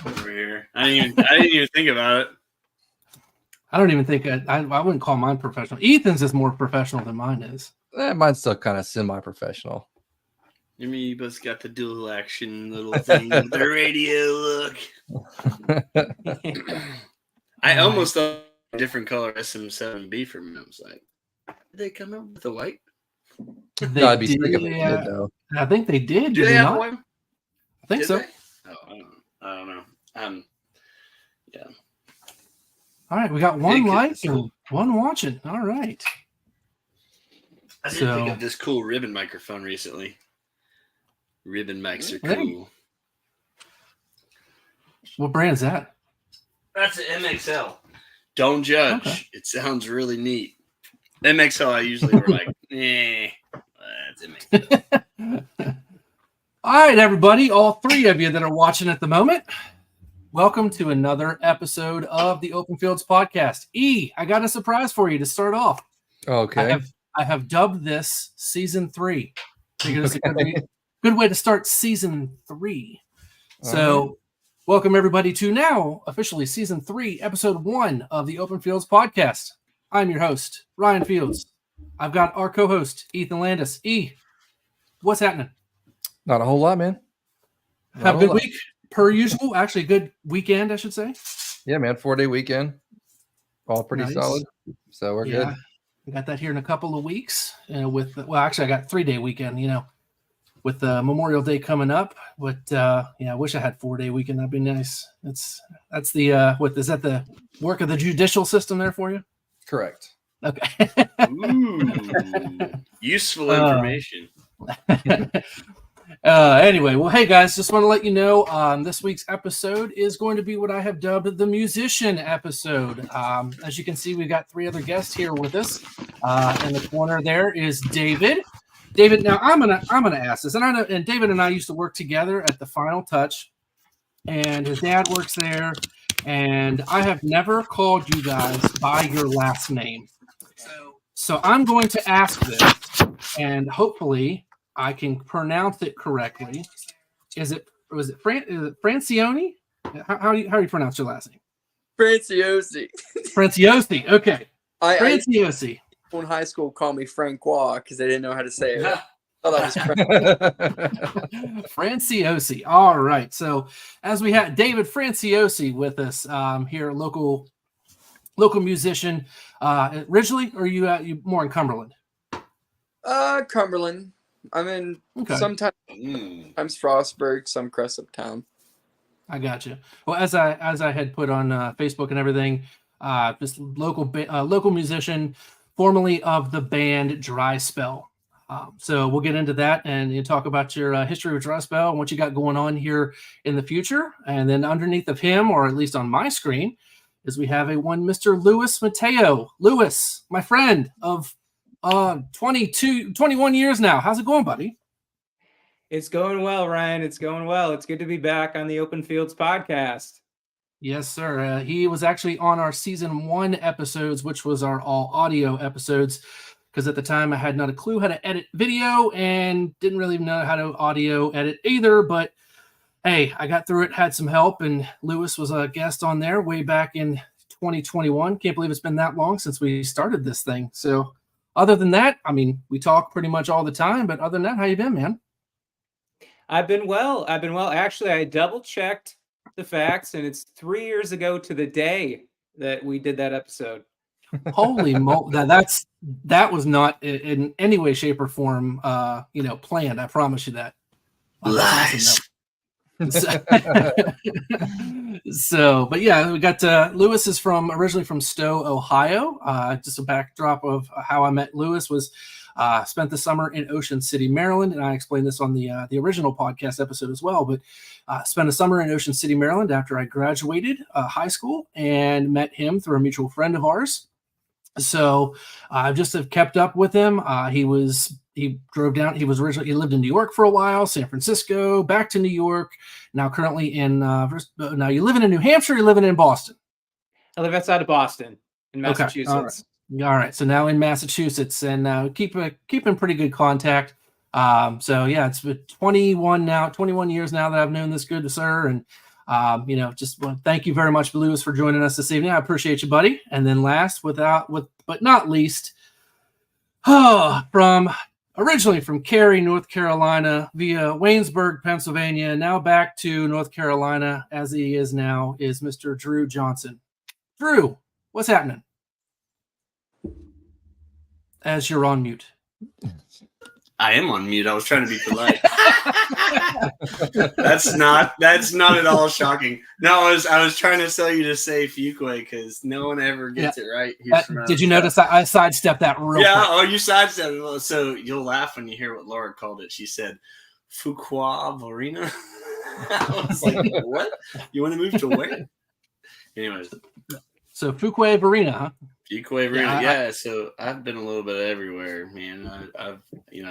over here. I didn't even think about it. I don't even think I wouldn't call mine professional. Ethan's is more professional than mine is. Mine's still kind of semi-professional. I mean, you both got the dual action little thing with the radio look. I almost thought a different color SM7B for me. I was like, did they come out with the white? No, I'd be sick if they did, though. I think they did. Do they have one? I think so. They? Oh, I don't know. Yeah. All right, we got one like and one watching. All right. I did pick up this cool ribbon microphone recently. Ribbon mics are cool. What brand is that? That's an MXL. Don't judge. Okay. It sounds really neat. MXL, I usually were like, that's MXL. All right, everybody, all three of you that are watching at the moment, welcome to another episode of the Open Fields Podcast. I got a surprise for you to start off. Okay. I have dubbed this Season 3 because it's a good way to start Season 3. So welcome, everybody, to now officially Season 3, Episode 1 of the Open Fields Podcast. I'm your host, Ryan Fields. I've got our co-host, Ethan Landis. What's happening? Not a whole lot, man. Have a good week, per usual. Actually, a good weekend, I should say. Yeah, man. 4-day weekend. All pretty solid. So we're good. We got that here in a couple of weeks. Actually, I got 3-day weekend, with Memorial Day coming up. But, I wish I had 4-day weekend. That'd be nice. That's the, is that the work of the judicial system there for you? Correct. Okay. Ooh, useful information. Anyway, well, hey guys, just want to let you know this week's episode is going to be what I have dubbed the musician episode. As you can see, we've got 3 other guests here with us. In the corner there is David. David, now I'm gonna ask this, and I know, and David and I used to work together at the Final Touch, and his dad works there, and I have never called you guys by your last name. So I'm going to ask this, and hopefully I can pronounce it correctly. Was it Francioni? How do you pronounce your last name? Franciosi. Franciosi. Okay. Franciosi. In high school, called me Francois because they didn't know how to say it. I thought that was Franciosi. All right. So as we had David Franciosi with us here, local musician. Originally, or you more in Cumberland? Cumberland. I'm in sometimes Frostburg, some Cressup Town. I got you. Well, as I had put on Facebook and everything, this local musician, formerly of the band Dry Spell. So we'll get into that and you talk about your history with Dry Spell and what you got going on here in the future. And then underneath of him, or at least on my screen, is we have one Mr. Louis Matteo. Louis, my friend of 21 years now. How's it going, buddy? It's going well, Ryan. It's going well. It's good to be back on the Open Fields Podcast. Yes, sir. He was actually on our Season 1 episodes, which was our all audio episodes, because at the time I had not a clue how to edit video and didn't really know how to audio edit either. But hey, I got through it, had some help, and Louis was a guest on there way back in 2021. Can't believe it's been that long since we started this thing. So other than that, I mean, we talk pretty much all the time, but other than that, how you been, man? I've been well. Actually, I double-checked the facts, and it's 3 years ago to the day that we did that episode. Holy moly. That was not in any way, shape, or form planned. I promise you that. Lies. So, but yeah, we got Louis is originally from Stowe, Ohio. Just a backdrop of how I met Louis was spent the summer in Ocean City, Maryland, and I explained this on the original podcast episode as well. But spent a summer in Ocean City, Maryland after I graduated high school and met him through a mutual friend of ours. So I just have kept up with him. He drove down. He lived in New York for a while, San Francisco, back to New York. Now currently now you living in New Hampshire. You're living in Boston. I live outside of Boston in Massachusetts. Okay. All right. So now in Massachusetts, and keeping pretty good contact. So yeah, it's been 21 years now that I've known this good sir, and Just want to thank you very much, Lewis, for joining us this evening. I appreciate you, buddy. And then last, but not least, originally from Cary, North Carolina, via Waynesburg, Pennsylvania, now back to North Carolina as he is now, is Mr. Drew Johnson. Drew, what's happening? As you're on mute. I am on mute. I was trying to be polite. That's not at all shocking. No, I was trying to tell you to say Fuquay because no one ever gets it right. Did you notice I sidestepped that real quick? Oh, you sidestepped it. So you'll laugh when you hear what Laura called it. She said Fuqua Varina. I was like, what? You want to move to where? Anyways. So Fuquay Varina, huh? Fuquay Varina, yeah. So I've been a little bit everywhere, man. I've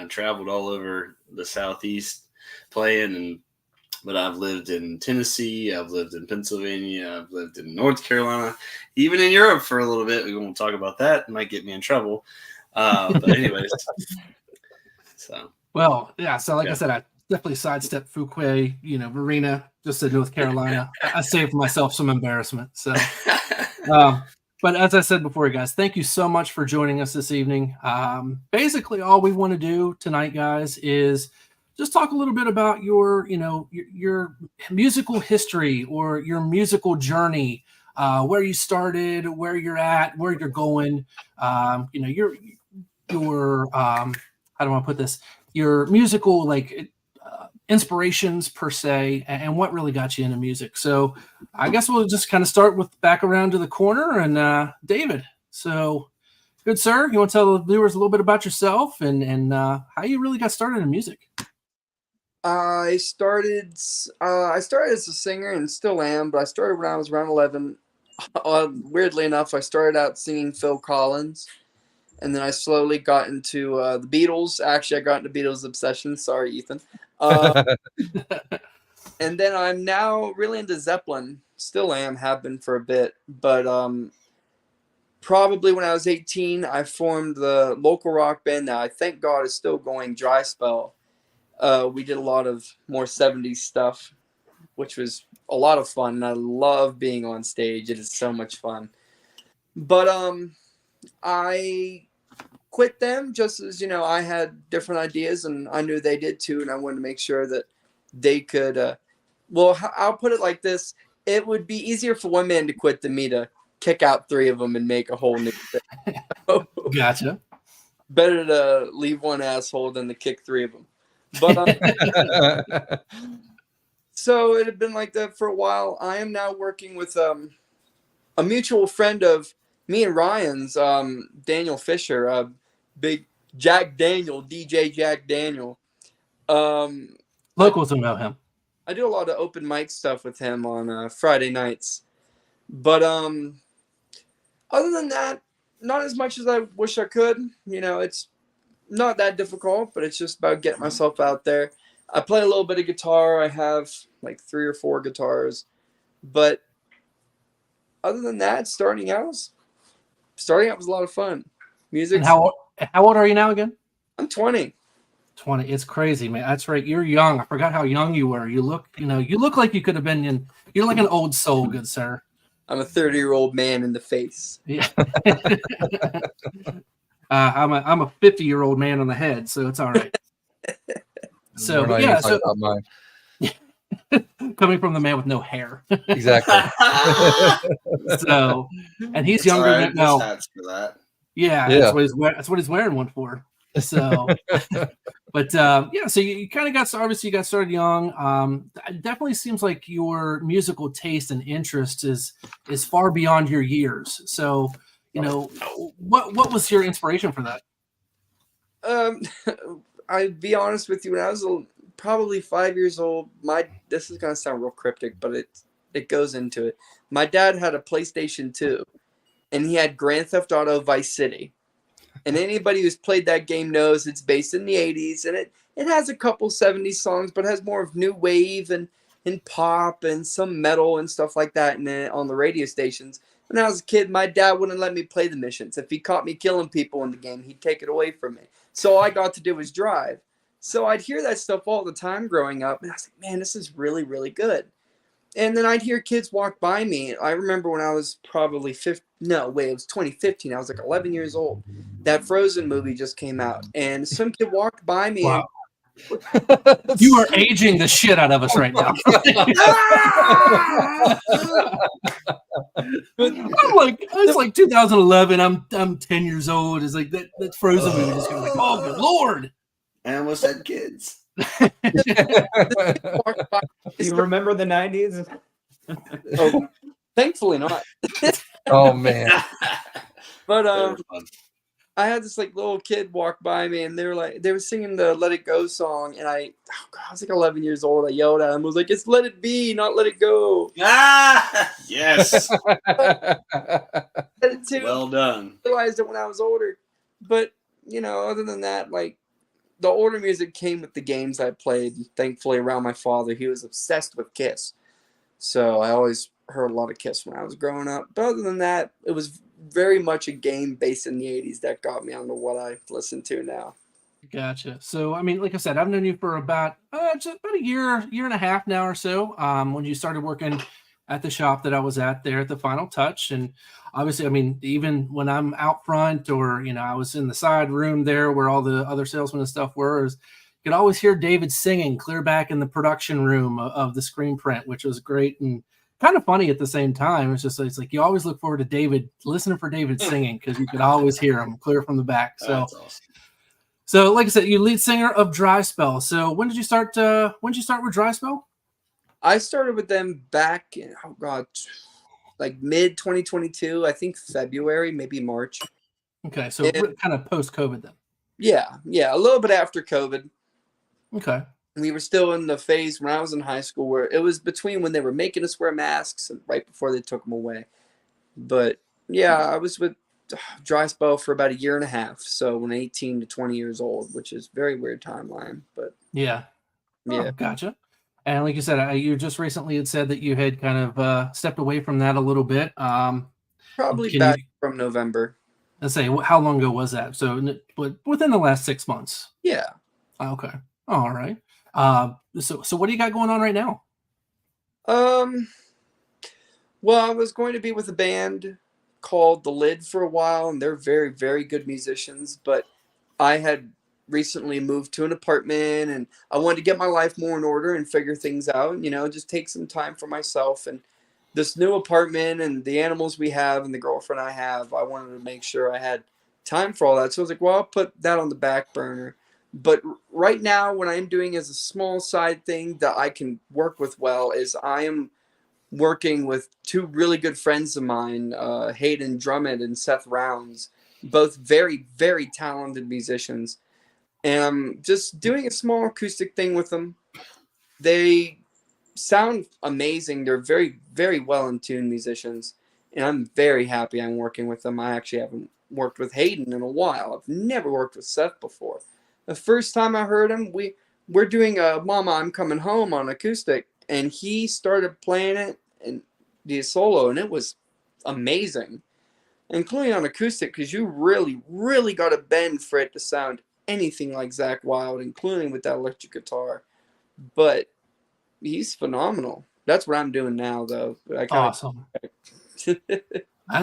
traveled all over the Southeast playing, but I've lived in Tennessee, I've lived in Pennsylvania, I've lived in North Carolina, even in Europe for a little bit. We won't talk about that; it might get me in trouble. But anyways, so well, yeah. So like I said, I definitely sidestepped Fuquay, Varina, just said North Carolina. I saved myself some embarrassment. So. But as I said before, guys, thank you so much for joining us this evening. Basically, all we want to do tonight, guys, is just talk a little bit about your musical history or your musical journey, where you started, where you're at, where you're going. Your how do I put this? Your musical inspirations per se, and what really got you into music. So I guess we'll just kind of start with back around to the corner and David. So good, sir. You want to tell the viewers a little bit about yourself and how you really got started in music? I started as a singer and still am, but I started when I was around 11. Weirdly enough, I started out singing Phil Collins, and then I slowly got into the Beatles. Actually, I got into Beatles obsession. Sorry, Ethan. And then I'm now really into Zeppelin. Still am, have been for a bit. But probably when I was 18, I formed the local rock band that I thank God is still going, Dry Spell. We did a lot of more 70s stuff, which was a lot of fun. And I love being on stage. It is so much fun. But I quit them just as, I had different ideas and I knew they did too. And I wanted to make sure that they could, I'll put it like this. It would be easier for one man to quit than me to kick out three of them and make a whole new thing. Gotcha. Better to leave one asshole than to kick three of them. But so it had been like that for a while. I am now working with a mutual friend of me and Ryan's, Daniel Fisher, big Jack Daniel, DJ Jack Daniel. Locals will know him. I do a lot of open mic stuff with him on Friday nights. But other than that, not as much as I wish I could. It's not that difficult, but it's just about getting myself out there. I play a little bit of guitar. I have like 3 or 4 guitars. But other than that, starting out was a lot of fun. Music. And how old are you now again? I'm 20. 20. It's crazy, man. That's right. You're young. I forgot how young you were. You look like you could have been you're like an old soul, good sir. I'm a 30-year-old man in the face. Yeah. I'm a 50-year-old man on the head, so it's all right. So coming from the man with no hair. Exactly. So, and he's younger than no. For that. Yeah, that's what he's wearing one for. So, but so you kind of got started young. It definitely seems like your musical taste and interest is far beyond your years. So, what was your inspiration for that? I'd be honest with you. When I was probably 5 years old, this is gonna sound real cryptic, but it goes into it. My dad had a PlayStation 2, and he had Grand Theft Auto Vice City. And anybody who's played that game knows it's based in the 80s, and it has a couple 70s songs, but it has more of new wave and pop and some metal and stuff like that on the radio stations. When I was a kid, my dad wouldn't let me play the missions. If he caught me killing people in the game, he'd take it away from me. So all I got to do was drive. So I'd hear that stuff all the time growing up, and I was like, man, this is really, really good. And then I'd hear kids walk by me. I remember when I was probably it was 2015. I was like 11 years old. That Frozen movie just came out, and some kid walked by me. Wow. You are aging the shit out of us right now. I'm like, it's like 2011. I'm 10 years old. It's like that Frozen movie just goes like, oh good Lord. I almost had kids. Walked by. Do you remember the 90s? Oh, thankfully not. Oh man. But I had this like little kid walk by me, and they were singing the "Let It Go" song, and I was like 11 years old. I yelled at him. I was like, "It's Let It Be, not Let It Go." Yes. Let it too. Well done. I realized it when I was older, but other than that, like the older music came with the games I played. Thankfully, around my father, he was obsessed with Kiss, so I always heard a lot of Kiss when I was growing up. But other than that, it was very much a game based in the 80s that got me onto what I listen to now. Gotcha. So, I mean, like I said, I've known you for about just about a year and a half now or so. When you started working at the shop that I was at there at the Final Touch, and obviously, I mean, even when I'm out front or I was in the side room there where all the other salesmen and stuff were, you could always hear David singing clear back in the production room of the screen print, which was great and kind of funny at the same time. It's like you always look forward to listening for David singing because you could always hear him clear from the back. So That's awesome. So, like I said, you lead singer of Dry Spell. So, when did you start? When did you start with Dry Spell? I started with them back in like mid 2022. I think February, maybe March. Okay, so kind of post COVID then. Yeah, a little bit after COVID. Okay. We were still in the phase when I was in high school where it was between when they were making us wear masks and right before they took them away. But yeah, I was with Dry Spell for about a year and a half. So when 18 to 20 years old, which is a very weird timeline. But yeah. Yeah. Oh, gotcha. And like you said, you just recently had said that you had kind of stepped away from that a little bit. Probably back from November. Let's say, how long ago was that? So within the last 6 months. Yeah. Okay. All right. So what do you got going on right now? Well, I was going to be with a band called The Lid for a while, and they're very, very good musicians, but I had recently moved to an apartment, and I wanted to get my life more in order and figure things out, just take some time for myself. And this new apartment and the animals we have and the girlfriend I have, I wanted to make sure I had time for all that. So I was like, well, I'll put that on the back burner. But right now, what I'm doing as a small side thing that I can work with well is I am working with two really good friends of mine, Hayden Drummond and Seth Rounds, both very, very talented musicians. And I'm just doing a small acoustic thing with them. They sound amazing. They're very, very well in tune musicians. And I'm very happy I'm working with them. I actually haven't worked with Hayden in a while. I've never worked with Seth before. The first time I heard him, we're doing a Mama, I'm Coming Home on acoustic. And he started playing it and the solo, and it was amazing. Including on acoustic, because you really, really got to bend for it to sound anything like Zakk Wylde, including with that electric guitar. But he's phenomenal. That's what I'm doing now, though. Awesome.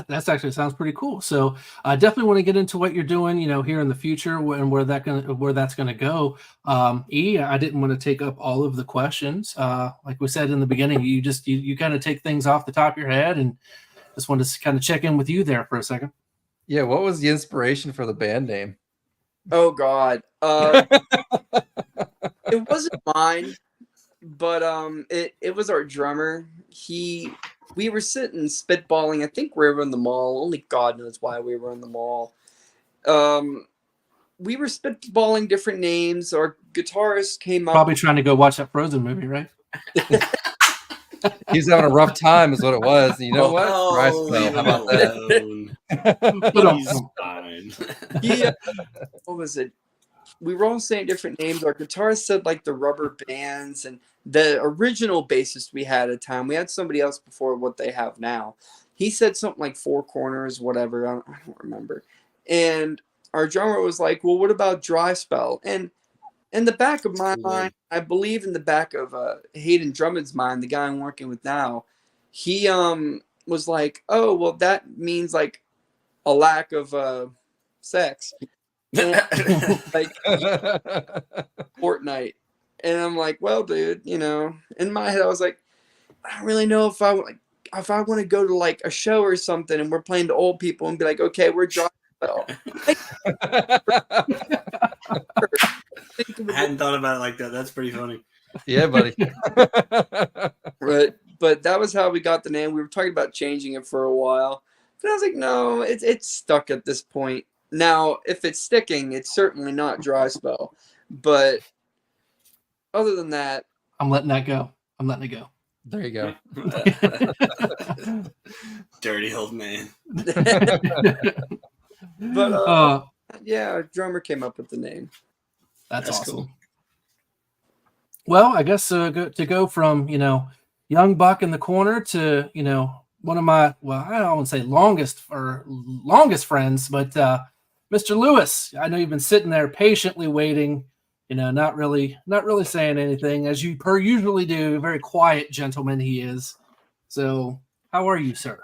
That's actually sounds pretty cool. So I definitely want to get into what you're doing, here in the future and where that's gonna go. I didn't want to take up all of the questions. Like we said in the beginning, you kind of take things off the top of your head, and just wanted to kind of check in with you there for a second. Yeah, what was the inspiration for the band name? Oh God, it wasn't mine, but it was our drummer. We were sitting spitballing. I think we were in the mall. Only God knows why we were in the mall. We were spitballing different names. Our guitarist came up. Probably trying to go watch that Frozen movie, right? He's having a rough time, is what it was. And you know what? Leave How about that? He's fine. Yeah. What was it? We were all saying different names. Our guitarist said like the Rubber Bands, and the original bassist we had at the time, we had somebody else before what they have now. He said something like Four Corners, whatever. I don't remember. And our drummer was like, well, what about Dry Spell? And In the back of my Cool. mind, I believe in the back of Hayden Drummond's mind, the guy I'm working with now, he was like, "Oh, well, that means like a lack of sex." And like Fortnite. And I'm like, well, dude, you know, in my head, I was like, I don't really know if I want to go to like a show or something and we're playing to old people and be like, okay, we're dry spell. I hadn't thought about it like that. That's pretty funny. Yeah, buddy. But that was how we got the name. We were talking about changing it for a while. But I was like, no, it's stuck at this point. Now, if it's sticking, it's certainly not dry spell. But other than that, I'm letting that go. I'm letting it go. There you go. Dirty old man. But yeah, our drummer came up with the name. That's awesome. Cool. Well, I guess to go from, you know, young buck in the corner to, you know, one of my, well, I don't want to say longest friends, but Mr. Lewis, I know you've been sitting there patiently waiting, you know, not really saying anything, as you per usually do. A very quiet gentleman he is. So how are you, sir?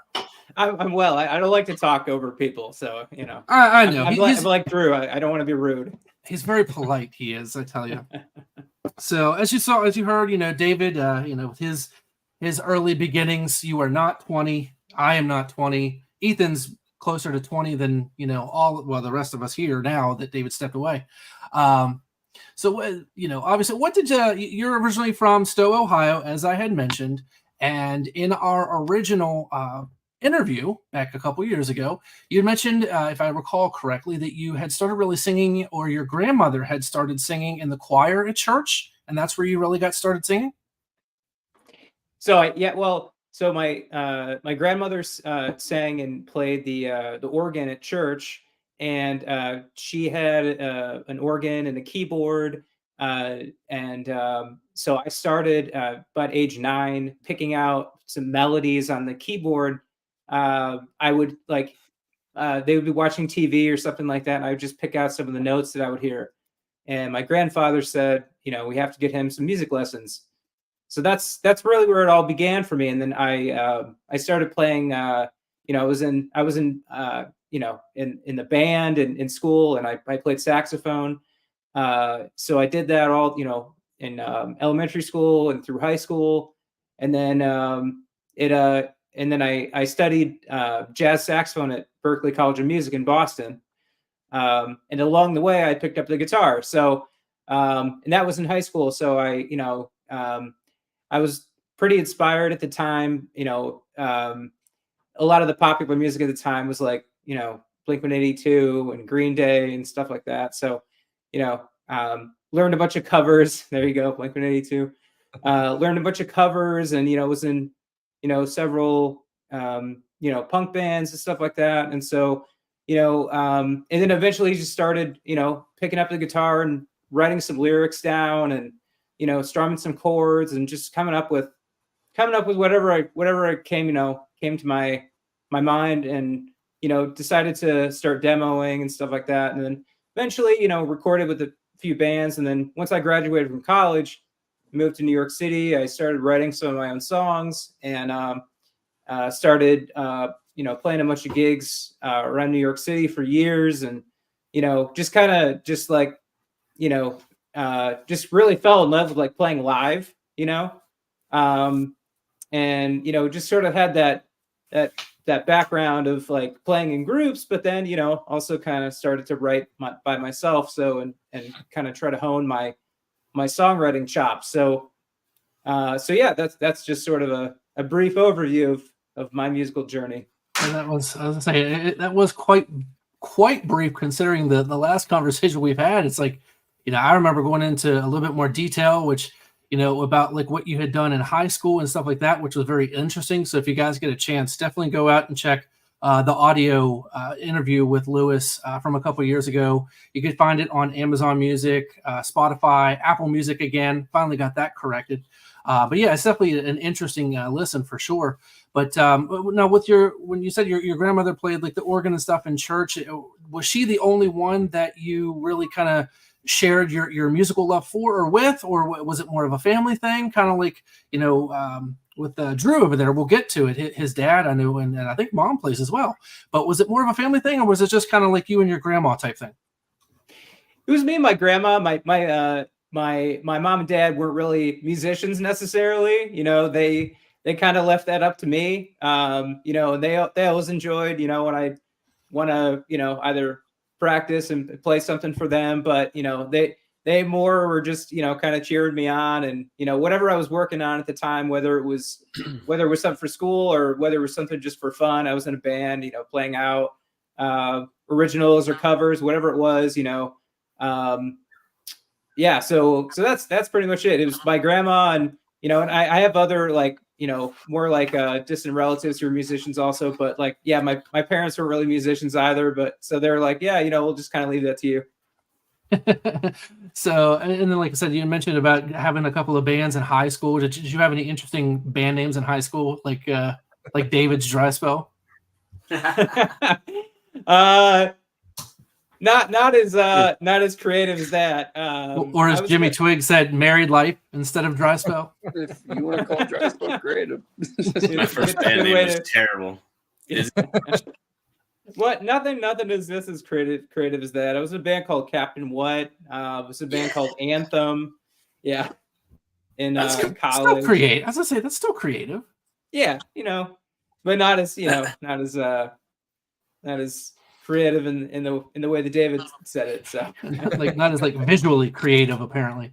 I'm well. I don't like to talk over people, so you know. I know. I'm like Drew. I don't want to be rude. He's very polite. He is, I tell you. So as you heard, you know, David, you know, with his early beginnings, you are not 20. I am not 20. Ethan's closer to 20 than, you know, the rest of us here now that David stepped away. So, you know, obviously, what did you're originally from Stowe, Ohio, as I had mentioned, and in our original interview back a couple years ago, you mentioned, if I recall correctly, that you had started really singing, or your grandmother had started singing in the choir at church, and that's where you really got started singing. So so my grandmother sang and played the organ at church, and she had an organ and a keyboard, so I started about age 9 picking out some melodies on the keyboard. I would they would be watching TV or something like that, and I would just pick out some of the notes that I would hear. And my grandfather said, you know, we have to get him some music lessons. So that's really where it all began for me. And then I started playing. You know, I was in you know, in the band and in school, and I played saxophone. So I did that all, you know, in elementary school and through high school, and then I studied jazz saxophone at Berklee College of Music in Boston. And along the way, I picked up the guitar. So and that was in high school. So I was pretty inspired at the time. You know, a lot of the popular music at the time was like, you know, Blink-182 and Green Day and stuff like that. So, you know, learned a bunch of covers. There you go, Blink-182. Learned a bunch of covers, and, you know, was in, you know, several, you know, punk bands and stuff like that. And so, you know, and then eventually just started, you know, picking up the guitar and writing some lyrics down, and, you know, strumming some chords, and just coming up with whatever came to my mind, and, you know, decided to start demoing and stuff like that. And then eventually, you know, recorded with a few bands. And then once I graduated from college, moved to New York City, I started writing some of my own songs, and started, you know, playing a bunch of gigs around New York City for years. And, you know, just like, you know, just really fell in love with like playing live, you know, and, you know, just sort of had that background of like playing in groups, but then, you know, also kind of started to write by myself. So, and kind of try to hone my songwriting chops. So yeah, that's just sort of a brief overview of my musical journey. And that was, I was gonna say, that was quite brief considering the last conversation we've had. It's like, you know, I remember going into a little bit more detail, which, you know, about like what you had done in high school and stuff like that, which was very interesting. So if you guys get a chance, definitely go out and check the audio interview with Lewis from a couple of years ago. You can find it on Amazon Music, Spotify, Apple Music again. Finally got that corrected. But yeah, it's definitely an interesting listen for sure. But now when you said your grandmother played like the organ and stuff in church, was she the only one that you really kind of shared your musical love for or with, or was it more of a family thing? Kind of like, with Drew over there, we'll get to it. His dad, I knew, and I think mom plays as well. But was it more of a family thing, or was it just kind of like you and your grandma type thing? It was me and my grandma. My mom and dad weren't really musicians necessarily. They kind of left that up to me. And they always enjoyed, when I want to, either practice and play something for them. But, they more were just, kind of cheered me on, and, whatever I was working on at the time, whether it was something for school or whether it was something just for fun. I was in a band, playing out originals or covers, whatever it was, yeah, so that's pretty much it. It was my grandma, and and I have other more distant relatives who are musicians also, but my parents weren't really musicians either, but so they're like, yeah, we'll just kind of leave that to you. So, and then like I said, you mentioned about having a couple of bands in high school. Did you have any interesting band names in high school, like David's Dry Spell? Not as creative as that. Or as Jimmy Twig said, Married Life instead of Dry Spell. If you want to call Dry Spell creative. My first band name was terrible. What? Nothing is this as creative as that. I was in a band called Captain What. It was a band called Anthem. Yeah. In college. Still creative. As I say, that's still creative. Yeah, but not as creative in the way that David said it. So not as visually creative, apparently.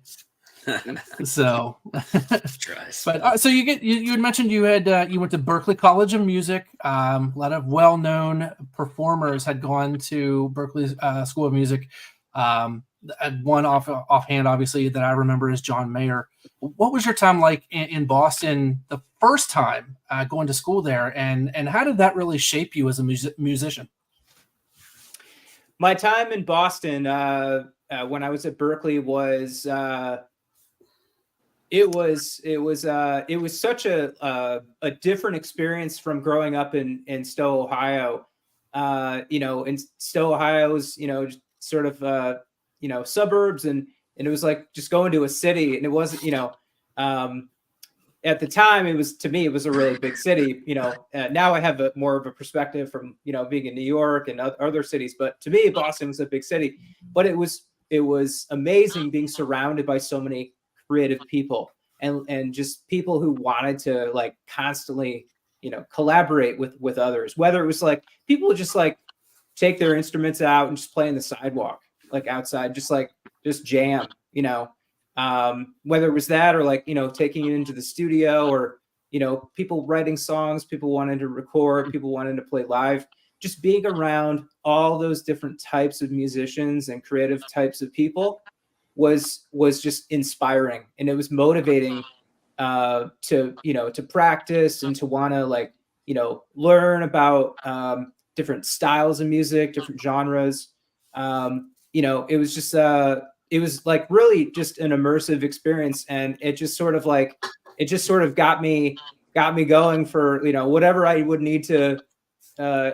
So, but so you had mentioned you went to Berklee College of Music. A lot of well-known performers had gone to Berklee School of Music. One offhand, obviously, that I remember is John Mayer. What was your time like in Boston the first time going to school there, and how did that really shape you as a musician? My time in Boston when I was at Berklee was it was such a different experience from growing up in Stowe, Ohio. In Stowe, Ohio's sort of suburbs, and it was like just going to a city, and it wasn't at the time, it was a really big city. Now I have more of a perspective from being in New York and other cities. But to me, Boston was a big city. But it was amazing being surrounded by so many creative people and just people who wanted to constantly collaborate with others. Whether it was people would just take their instruments out and just play on the sidewalk, outside, just jam. Whether it was that or taking it into the studio, or people writing songs, people wanting to record, people wanting to play live, just being around all those different types of musicians and creative types of people was just inspiring, and it was motivating to practice and to want to learn about different styles of music, different genres. It was just it was really just an immersive experience, and it just sort of got me going for whatever I would need to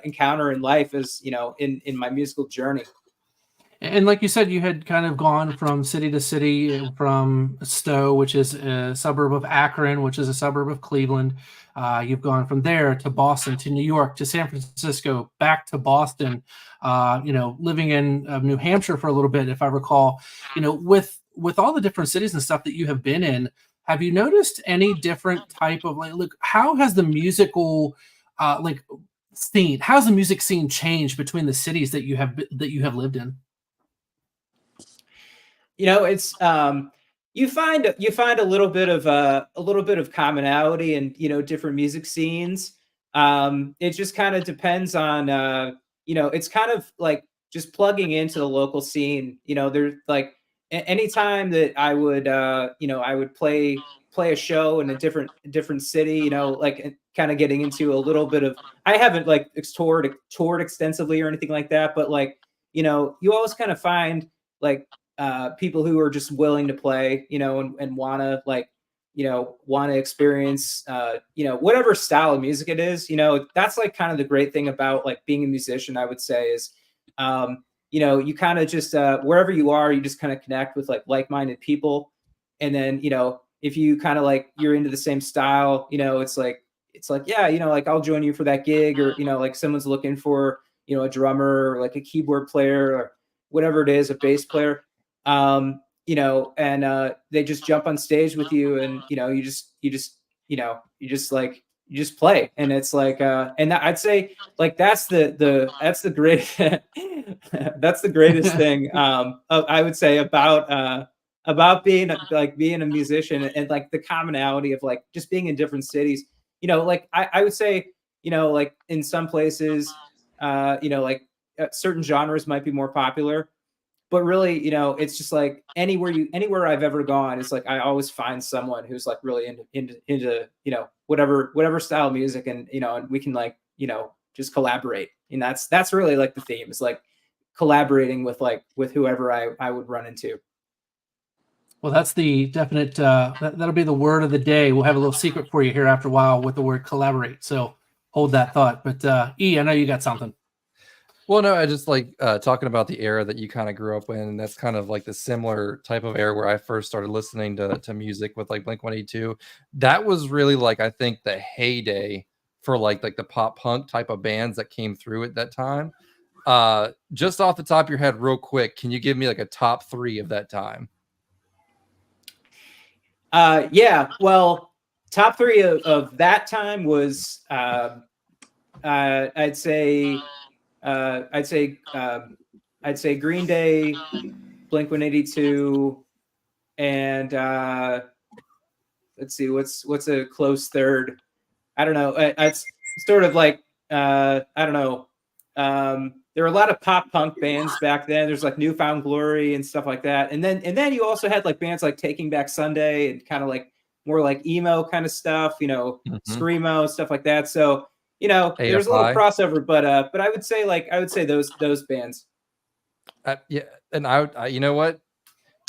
encounter in life as in my musical journey. And like you said, you had kind of gone from city to city, from Stowe, which is a suburb of Akron, which is a suburb of Cleveland. You've gone from there to Boston, to New York, to San Francisco, back to Boston, living in New Hampshire for a little bit, if I recall. With all the different cities and stuff that you have been in, have you noticed any different type of how has the musical scene, how's the music scene changed between the cities that you have lived in? It's you find a little bit of commonality in different music scenes. It just kind of depends on it's kind of just plugging into the local scene. There's anytime that I would play a show in a different city, kind of getting into a little bit of, I haven't toured extensively or anything like that, but you always kind of find people who are just willing to play, and want to experience, whatever style of music it is. That's kind of the great thing about being a musician, I would say, is you kind of just wherever you are, you just kind of connect with like-minded people. And then, if you kind of like you're into the same style, it's like, yeah, like I'll join you for that gig, or like someone's looking for a drummer, or like a keyboard player, or whatever it is, a bass player, and they just jump on stage with you, and you just play, and it's like and I'd say like that's the greatest that's the greatest thing I would say about being a musician, and like the commonality of like just being in different cities. Like I would say, like in some places, like certain genres might be more popular, but really, it's just like anywhere I've ever gone, it's like I always find someone who's like really into whatever style of music, and and we can like just collaborate, and that's really like the theme, is like collaborating with whoever I would run into. Well, that's the definite. That'll be the word of the day. We'll have a little secret for you here after a while with the word collaborate. So hold that thought. But E, I know you got something. Well, no, I just like talking about the era that you kind of grew up in. And that's kind of like the similar type of era where I first started listening to music with like Blink-182. That was really like, I think, the heyday for like the pop punk type of bands that came through at that time. Just off the top of your head, real quick, can you give me like a top 3 of that time? Yeah, well, top 3 of that time was I'd say Green Day, Blink-182, and let's see, what's a close third? I don't know. It's sort of like I don't know. There were a lot of pop punk bands back then. There's like Newfound Glory and stuff like that. And then you also had like bands like Taking Back Sunday and kind of like more like emo kind of stuff, screamo, stuff like that. So, there's a little crossover, but I would say those bands. Yeah. And I you know what?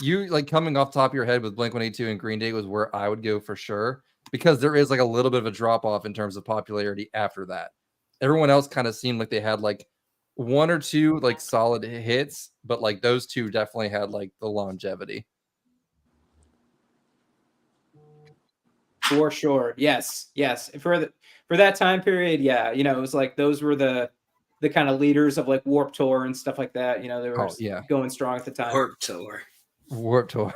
You like coming off the top of your head with Blink-182 and Green Day was where I would go for sure, because there is like a little bit of a drop off in terms of popularity after that. Everyone else kind of seemed like they had like 1 or 2 like solid hits, but like those 2 definitely had like the longevity. For sure. Yes. For that time period, yeah, it was like those were the kind of leaders of like Warped Tour and stuff like that. They were going strong at the time. Warped Tour.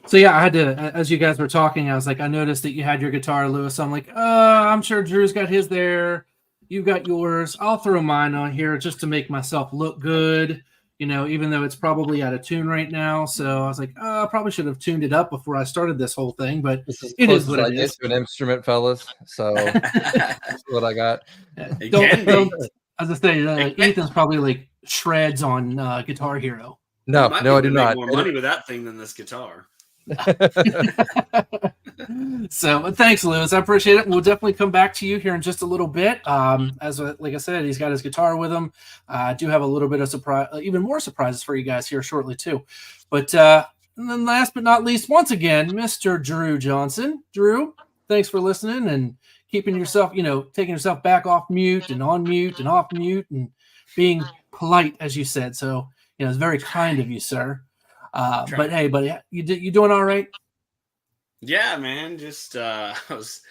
So yeah, I had to, as you guys were talking, I was like, I noticed that you had your guitar, Lewis. I'm like, I'm sure Drew's got his there. You've got yours. I'll throw mine on here just to make myself look good, even though it's probably out of tune right now. So I was like, I probably should have tuned it up before I started this whole thing, but it is what it is. To an instrument, fellas. So that's what I got. Don't, as I say, Ethan's probably like shreds on Guitar Hero. No, I do not. More money with that thing than this guitar. So thanks, Lewis. I appreciate it. We'll definitely come back to you here in just a little bit. Like I said, he's got his guitar with him. I do have a little bit of surprise, even more surprises for you guys here shortly too. But and then last but not least, once again, Mr. Drew Johnson. Drew, thanks for listening and keeping yourself, taking yourself back off mute and on mute and off mute and being polite, as you said. So it's very kind of you, sir. But hey, buddy, you doing all right? Yeah, man. Just I was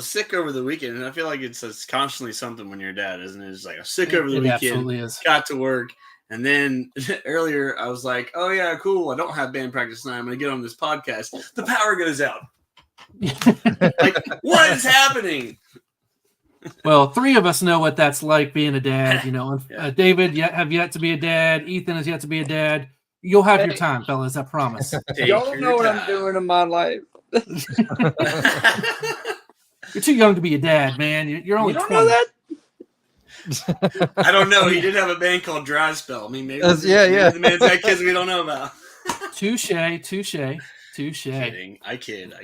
sick over the weekend, and I feel like it's constantly something when you're a dad, isn't it? It's like I'm sick over the weekend. Absolutely is. Got to work, and then earlier I was like, "Oh yeah, cool. I don't have band practice tonight. I'm gonna get on this podcast." The power goes out. Like, what is happening? Well, 3 of us know what that's like being a dad. David have yet to be a dad. Ethan has yet to be a dad. You'll have your time, fellas. I promise. Y'all don't know what I'm doing in my life. You're too young to be a dad, man. You're only 20. Know that? I don't know. He did have a band called Dry Spell. I mean, maybe the man's got kids we don't know about. Touche. Kidding. I kid.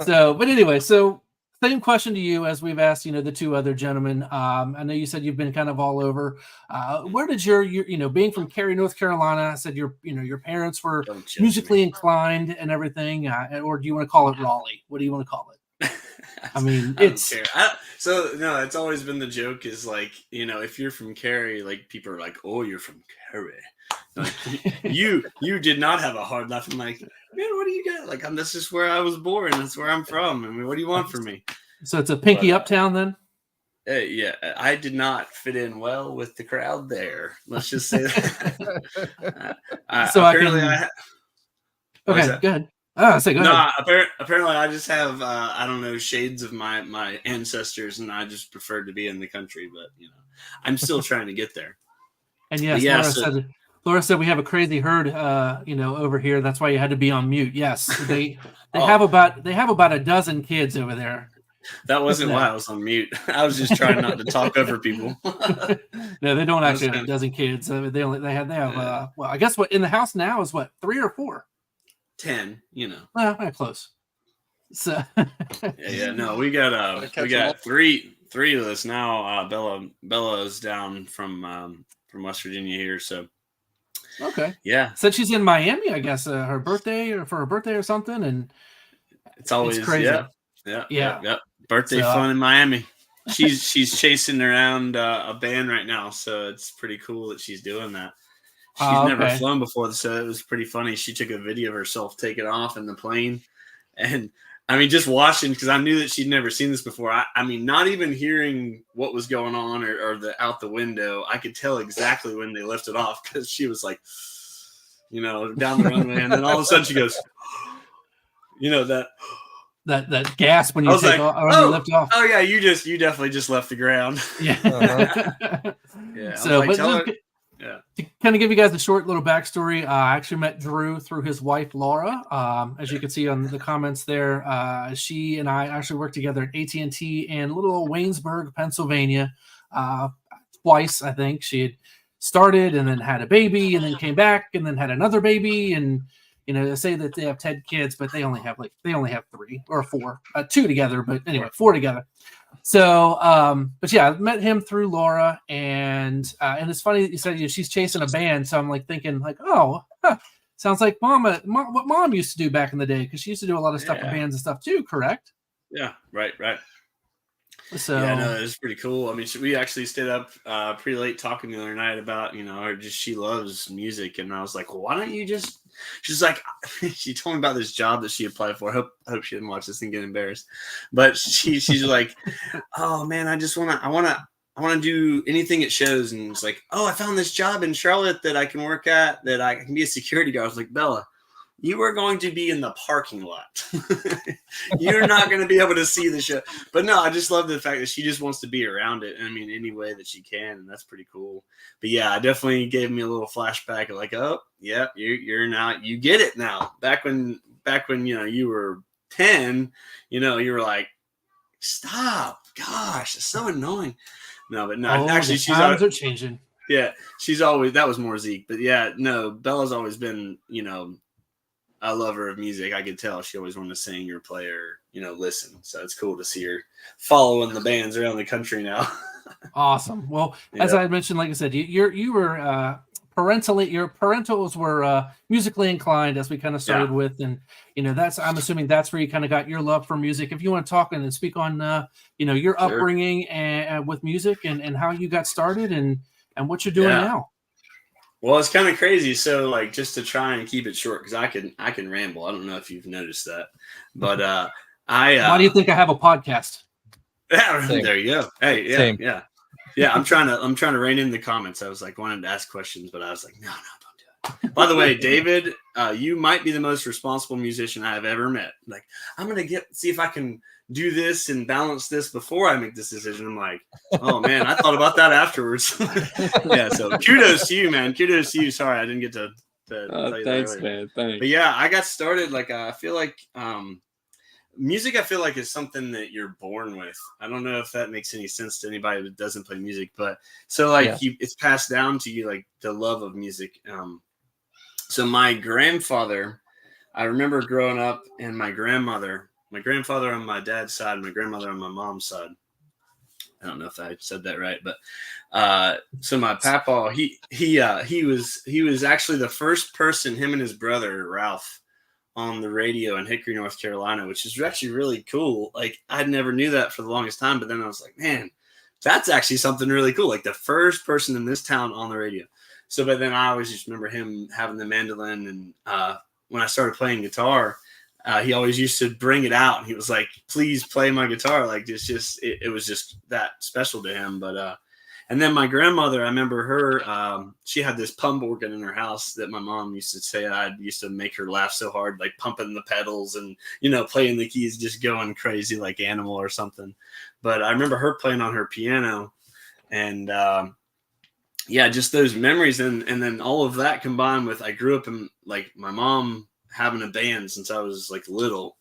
So, but anyway, same question to you as we've asked, the 2 other gentlemen. I know you said you've been kind of all over. Where did your being from Cary, North Carolina, I said your parents were musically inclined and everything, or do you want to call it Raleigh? What do you want to call it? I mean, I don't it's care. So no, it's always been the joke is like, if you're from Cary, like people are like, oh, you're from Cary. Like you did not have a hard life. I'm like, man, what do you got? Like, this is where I was born. That's where I'm from. I mean, what do you want from me? so it's a pinky uptown then. Yeah, I did not fit in well with the crowd there. Let's just say that. So apparently, okay, go ahead. Oh, say go ahead. No, apparently, I just have I don't know, shades of my ancestors, and I just preferred to be in the country. But I'm still trying to get there. And yes, yeah, Laura said we have a crazy herd, over here. That's why you had to be on mute. Yes, they Oh. have about a dozen kids over there. That wasn't why I was on mute. I was just trying not to talk over people. No, they don't actually have a dozen kids. They have well, I guess what in the house now is what, 3 or 4? 10, Well, close. So no, we got three of us now. Bella is down from West Virginia here, so okay. Yeah. Said she's in Miami, I guess, for her birthday or something, and it's always crazy. Yeah. Birthday fun in Miami. She's chasing around a band right now, so it's pretty cool that she's doing that. She's never flown before, so it was pretty funny. She took a video of herself taking off in the plane, and I mean, just watching, because I knew that she'd never seen this before. I mean, not even hearing what was going on or out the window, I could tell exactly when they lifted off, because she was like, down the runway, and then all of a sudden she goes, that gasp when you take off or when you lift off. Oh yeah, you definitely just left the ground. Yeah. Yeah. So, to kind of give you guys a short little backstory, I actually met Drew through his wife Laura. As you can see on the comments there, she and I actually worked together at AT&T in little old Waynesburg, Pennsylvania, twice. I think she had started and then had a baby and then came back and then had another baby, and they say that they have 10 kids, but they only have 3 or 4, 2 together, but anyway, 4 together. So, but yeah, I met him through Laura, and it's funny that you said she's chasing a band. So I'm like thinking like, sounds like what mom used to do back in the day, because she used to do a lot of stuff with bands and stuff too. Correct? Yeah, right. So yeah, no, it was pretty cool. I mean, we actually stayed up pretty late talking the other night about she loves music, and I was like, well, why don't you just? She's like, she told me about this job that she applied for. I hope she didn't watch this and get embarrassed. But she's like, oh man, I want to do anything at shows. And it's like, oh, I found this job in Charlotte that I can work at, that I can be a security guard. I was like, Bella, you are going to be in the parking lot. You're not going to be able to see the show. But no, I just love the fact that she just wants to be around it. I mean, any way that she can, and that's pretty cool. But yeah, I definitely gave me a little flashback of like, oh, yeah, you're now, you get it now. Back when you were 10, you were like, stop, gosh, it's so annoying. No, but no, actually, times are changing. Yeah, she's always, that was more Zeke, but yeah, no, Bella's always been, a lover of music. I could tell she always wanted to sing or play or, listen. So it's cool to see her following the bands around the country now. Awesome. Well, as I mentioned, like I said, you were your parentals were musically inclined, as we kind of started with, and I'm assuming that's where you kind of got your love for music. If you want to talk and speak on your upbringing and with music and how you got started and what you're doing now. Well, it's kind of crazy. So, like, just to try and keep it short, because I can ramble. I don't know if you've noticed that, but why do you think I have a podcast? There you go. Hey, yeah. I'm trying to rein in the comments. I was like wanting to ask questions, but I was like, no, don't do it. By the way, David, you might be the most responsible musician I have ever met. Like, I'm gonna see if I can do this and balance this before I make this decision. I'm like, oh man, I thought about that afterwards. Yeah, so kudos to you, man. Kudos to you. Sorry, I didn't get to tell you thanks, that man. Thanks. But yeah, I got started. Like, I feel like music, I feel like, is something that you're born with. I don't know if that makes any sense to anybody that doesn't play music, but so like it's passed down to you, like the love of music. So my grandfather, I remember growing up, and my grandfather on my dad's side, my grandmother on my mom's side. I don't know if I said that right, but so my papa, he was actually the first person, him and his brother Ralph, on the radio in Hickory, North Carolina, which is actually really cool. Like I never knew that for the longest time, but then I was like, man, that's actually something really cool. Like the first person in this town on the radio. So, but then I always just remember him having the mandolin, and when I started playing guitar, he always used to bring it out, and he was like, "Please play my guitar." Like it was just that special to him. But and then my grandmother, I remember her. She had this pump organ in her house that my mom used to say I used to make her laugh so hard, like pumping the pedals and playing the keys, just going crazy like Animal or something. But I remember her playing on her piano, and yeah, just those memories, and then all of that combined with I grew up in like my mom having a band since I was like little,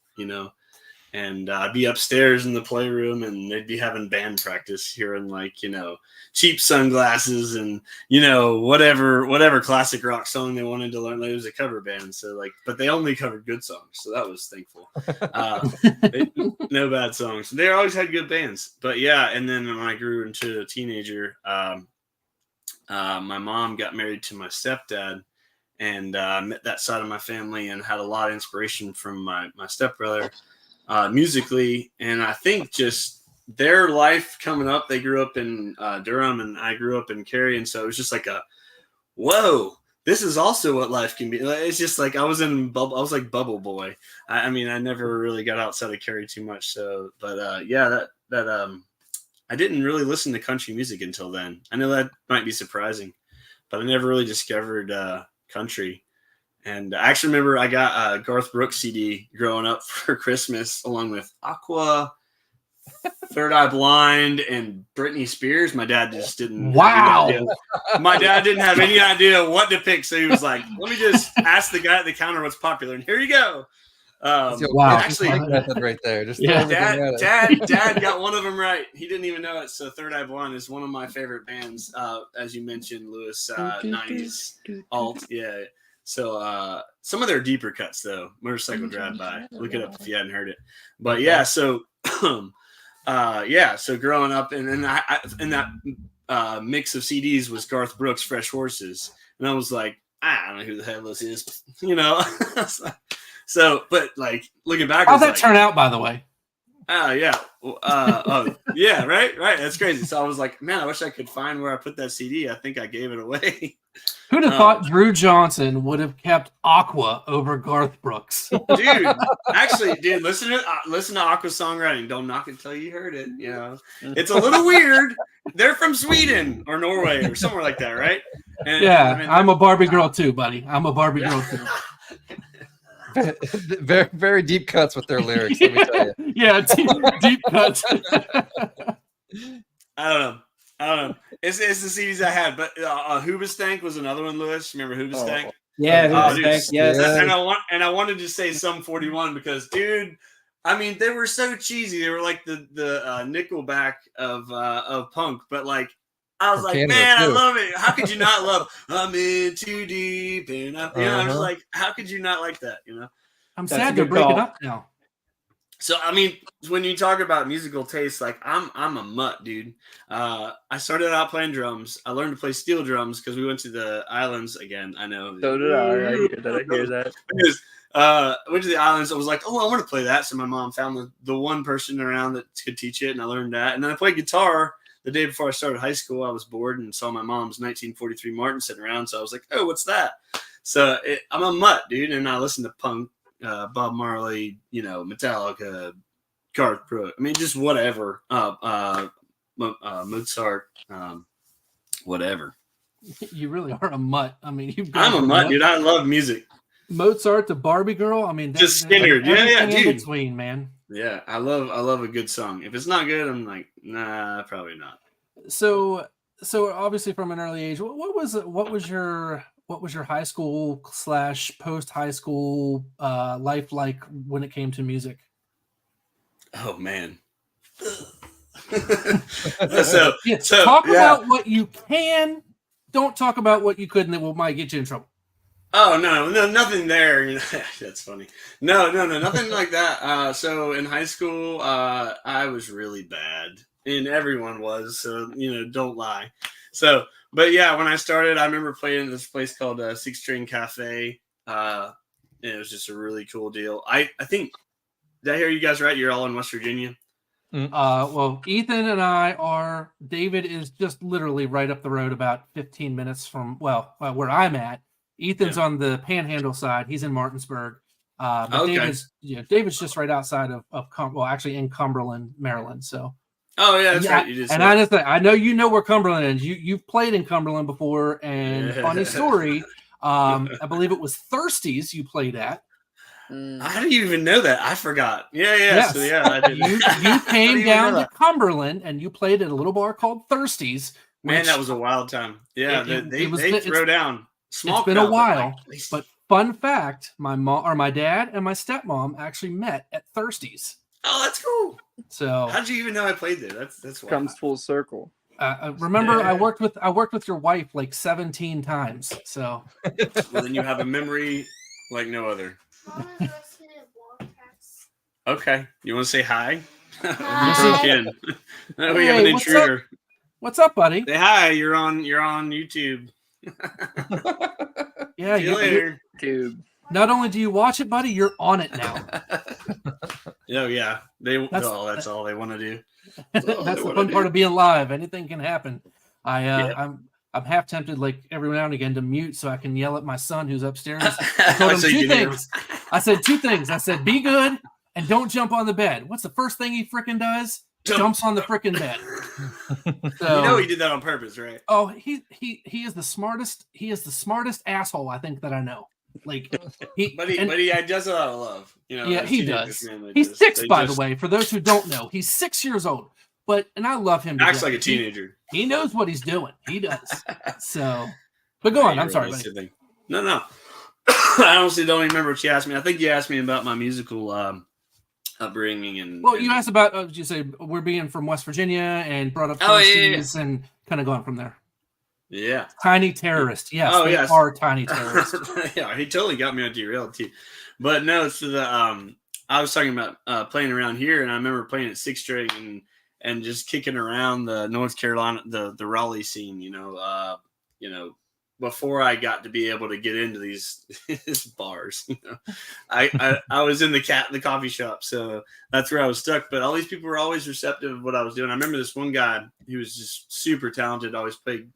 and I'd be upstairs in the playroom and they'd be having band practice, hearing like Cheap Sunglasses and whatever classic rock song they wanted to learn. Like, it was a cover band, so like, but they only covered good songs, so that was thankful. No bad songs. They always had good bands, but yeah. And then when I grew into a teenager, my mom got married to my stepdad, and met that side of my family and had a lot of inspiration from my stepbrother musically. And I think just their life coming up, they grew up in Durham and I grew up in Cary. And so it was just like whoa, this is also what life can be. It's just like I was like Bubble Boy. I mean, I never really got outside of Cary too much. So, but yeah, that I didn't really listen to country music until then. I know that might be surprising, but I never really discovered country. And I actually remember I got a Garth Brooks CD growing up for Christmas, along with Aqua, Third Eye Blind, and Britney Spears. My dad just didn't. Wow. My dad didn't have any idea what to pick, so he was like, "Let me just ask the guy at the counter what's popular." And here you go. Wow. Actually, method right there. Just yeah, Dad got one of them right. He didn't even know it. So Third Eye Blind is one of my favorite bands, as you mentioned, Lewis. 90s alt, yeah. So some of their deeper cuts though, Motorcycle Drive-By. Look it up if you hadn't heard it. But yeah, so so growing up, and then I in that mix of CDs was Garth Brooks' Fresh Horses, and I was like, I don't know who the hell this is, So, but like looking back, how'd that turn out, by the way? Oh yeah, yeah, right. That's crazy. So I was like, man, I wish I could find where I put that CD. I think I gave it away. Who'd have thought Drew Johnson would have kept Aqua over Garth Brooks? Dude, actually, listen to Aqua songwriting. Don't knock it till you heard it. It's a little weird. They're from Sweden or Norway or somewhere like that, right? And, yeah, I mean, I'm a Barbie girl too, buddy. I'm a Barbie girl too. Very, very deep cuts with their lyrics. Let me tell you. Yeah, deep cuts. I don't know. It's the CDs I had, but Hoobastank was another one. Lewis, remember Hoobastank? Yeah, Hoobastank. Yes. And I wanted to say Sum 41 because, dude, I mean, they were so cheesy. They were like the Nickelback of punk, but like. I was like, Canada, man, too. I love it. How could you not love I'm in too deep? And I was like, how could you not like that? I'm sad to break it up now. So, I mean, when you talk about musical taste, like I'm a mutt, dude. I started out playing drums. I learned to play steel drums because we went to the islands again. I know. So did I. I hear that. Went to the islands. I was like, oh, I want to play that. So my mom found the one person around that could teach it, and I learned that. And then I played guitar. The day before I started high school, I was bored and saw my mom's 1943 Martin sitting around. So I was like, oh, what's that? So I'm a mutt, dude. And I listen to punk, Bob Marley, Metallica, Garth Brooks. I mean, just whatever. Mozart, whatever. You really are a mutt. I mean, I'm a mutt, dude. I love music. Mozart to Barbie girl. I mean, just Skinner. Yeah, dude. In between, man. Yeah, I love a good song. If it's not good, I'm like, nah, probably not. So obviously from an early age, what was your high school / post high school life like when it came to music? Oh man. Talk about what you can. Don't talk about what you couldn't. That might get you in trouble. Oh no, nothing there. That's funny. No, nothing like that. So in high school, I was really bad, and everyone was. So don't lie. So, but yeah, when I started, I remember playing in this place called Six String Cafe. and it was just a really cool deal. I think, did I hear you guys right? You're all in West Virginia? Well, Ethan and I are. David is just literally right up the road, about 15 minutes from where I'm at. Ethan's on the Panhandle side. He's in Martinsburg. But Okay. David's just right outside of actually in Cumberland, Maryland. So. Oh yeah, that's right. You just and I know you know where Cumberland is. You've played in Cumberland before, and funny story. I believe it was Thirsties you played at. How do you even know that? I forgot. Yeah. Yes. So, yeah, I did. You came down to Cumberland and you played at a little bar called Thirsties. Man, that was a wild time. Yeah, they throw down. Small. It's been a while, but fun fact: my dad and my stepmom actually met at Thirsties. Oh, that's cool. So how'd you even know I played there? That's wild. Comes full circle. Remember, I worked with your wife like 17 times. So well, then you have a memory like no other. Okay, you want to say hi? Hi. We have an intruder. What's up, buddy? Say hi. You're on YouTube. Yeah, See you later. Dude. Not only do you watch it, buddy, you're on it now. Oh yeah, that's all they want to do. That's the fun part of being live. Anything can happen. I'm half tempted, like every now and again, to mute so I can yell at my son who's upstairs. I told him two things. I said two things. I said, be good and don't jump on the bed. What's the first thing he freaking does? Jumps on the freaking bed. So, he did that on purpose, right? Oh, he is the smartest. He is the smartest asshole I think that I know. Like but he does a lot of love. Yeah, he does. He's 6, by the way. For those who don't know, he's 6 years old. And I love him. Acts like a teenager. He knows what he's doing. He does. So, but go on. I'm sorry, buddy. No. I honestly don't even remember what you asked me. I think you asked me about my musical upbringing and. Well, you asked about. Did you say we're being from West Virginia and brought up Thirsties and kind of going from there? Yeah. Tiny terrorist. Yes. They are tiny terrorists. Yeah, he totally got me on derailed too. But no, so I was talking about playing around here, and I remember playing at 6th string and just kicking around the North Carolina, the Raleigh scene, before I got to be able to get into these bars. I was in the coffee shop, so that's where I was stuck. But all these people were always receptive of what I was doing. I remember this one guy, he was just super talented, always played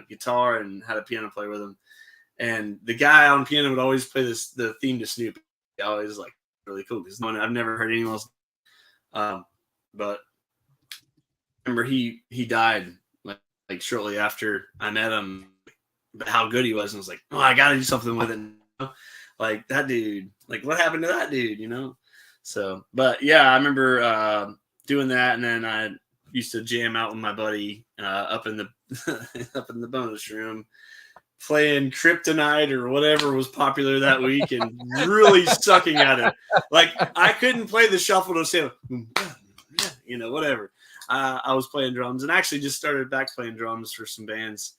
guitar and had a piano player with him. And the guy on piano would always play the theme to Snoopy. I always like really cool because I've never heard anyone else. But I remember he died like shortly after I met him. But how good he was, and I was like, oh, I gotta do something with it. Like that dude, like what happened to that dude, So, but yeah, I remember doing that, and then I used to jam out with my buddy up in the bonus room, playing Kryptonite or whatever was popular that week, and really sucking at it. Like I couldn't play the shuffle to say, whatever. I was playing drums, and actually just started back playing drums for some bands.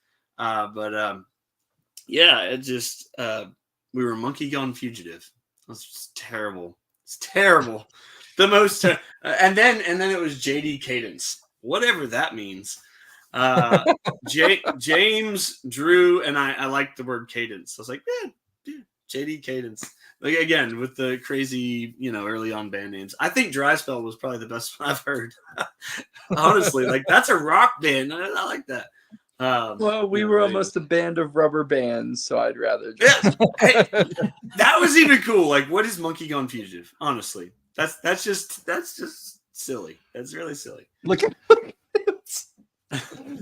Yeah, it just we were Monkey Gone Fugitive. It was just terrible. It's terrible. The most and then it was JD Cadence. Whatever that means. James, Drew, and I liked the word cadence. I was like, yeah, JD Cadence. Like again, with the crazy, early on band names. I think Dry Spell was probably the best one I've heard. Honestly, like that's a rock band. I like that. Well, we were almost a band of rubber bands, so I'd rather just... Hey, that was even cool. Like, what is Monkey Gone Fugitive? Honestly, that's just silly. That's really silly. Look at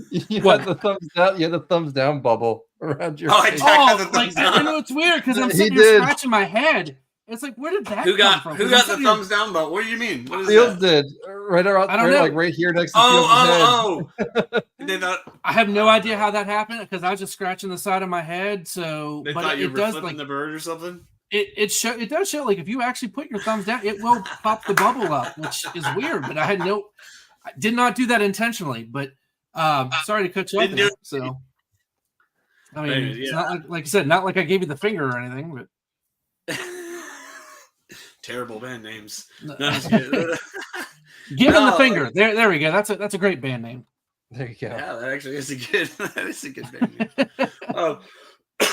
you had the thumbs down. You had the thumbs down bubble around your face. I know it's weird because I'm sitting here scratching my head. It's like, where did that come from? Who got the thumbs down bubble? What do you mean? What is Fields did right around. I don't know. Like right here next to Fields' head. I have no idea how that happened because I was just scratching the side of my head. So, they thought you were flipping the bird or something. It does show like if you actually put your thumbs down, it will pop the bubble up, which is weird. But I did not do that intentionally. But sorry to cut you off. So, I mean, it's not like I said, not like I gave you the finger or anything, but. Terrible band names. No, Give him the finger. There we go. That's a great band name. There you go. Yeah, that actually is a good band name.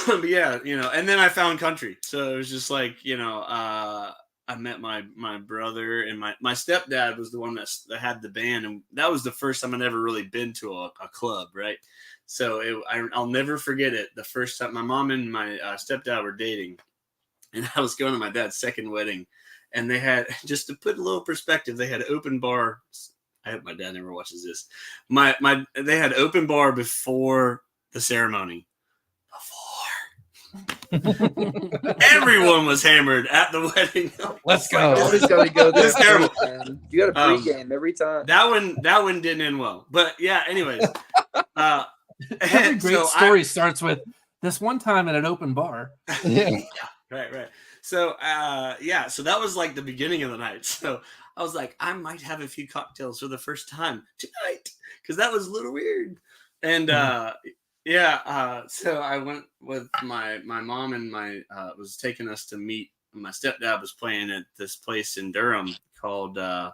But yeah, and then I found country. So it was just like, I met my brother, and my stepdad was the one that had the band, and that was the first time I'd ever really been to a club, right? So I'll never forget it. The first time my mom and my stepdad were dating, and I was going to my dad's second wedding, and they had, just to put a little perspective, they had open bar. I hope my dad never watches this. They had open bar before the ceremony. Everyone was hammered at the wedding. Let's go. Always got to go there. It's terrible. Man. You got a pregame every time. That one didn't end well. But yeah, anyways. Every great story starts with this one time at an open bar. Yeah. Right. So so that was like the beginning of the night. So I was like, I might have a few cocktails for the first time tonight, because that was a little weird. And so I went with my mom, and was taking us to meet. My stepdad was playing at this place in Durham called I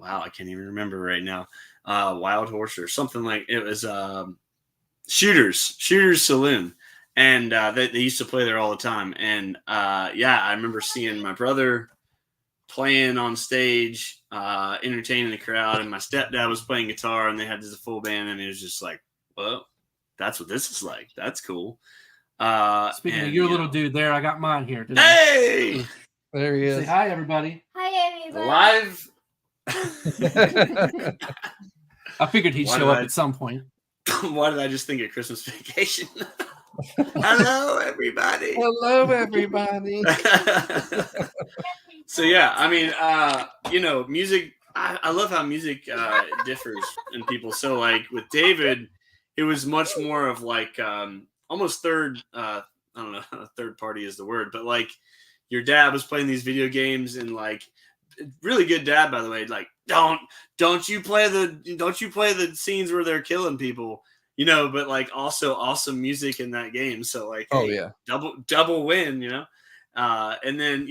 can't even remember right now. Wild Horse or something like it was. Shooters Saloon, and they used to play there all the time. And I remember seeing my brother playing on stage, entertaining the crowd, and my stepdad was playing guitar, and they had this full band, and it was just like, well, that's what this is like. That's cool. Speaking of your little dude there, I got mine here today. Hey, There he is. Say hi, everybody. Hi, everybody. live. I figured he'd Why show did up I- at some point. Why did I just think of Christmas Vacation? Hello, everybody. Hello, everybody. So yeah, I mean, music. I love how music differs in people. So like with David, it was much more of like almost third. I don't know, third party is the word, but like your dad was playing these video games, and like really good dad, by the way. Like don't you play the scenes where they're killing people, but like also awesome music in that game. So like, Oh, hey, yeah. double win, and then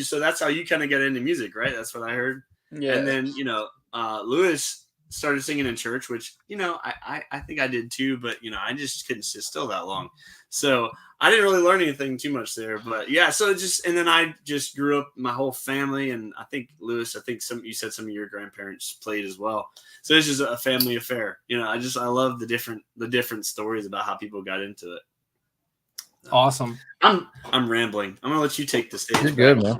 so that's how you kind of get into music, right? That's what I heard. Yeah. And then Lewis started singing in church, which I think I did too, but I just couldn't sit still that long, so I didn't really learn anything too much there. But yeah, so and then I just grew up, my whole family, and I think Lewis, you said some of your grandparents played as well, so it's just a family affair. I love the different stories about how people got into it. Awesome. I'm rambling. I'm gonna let you take the stage. You're good, man.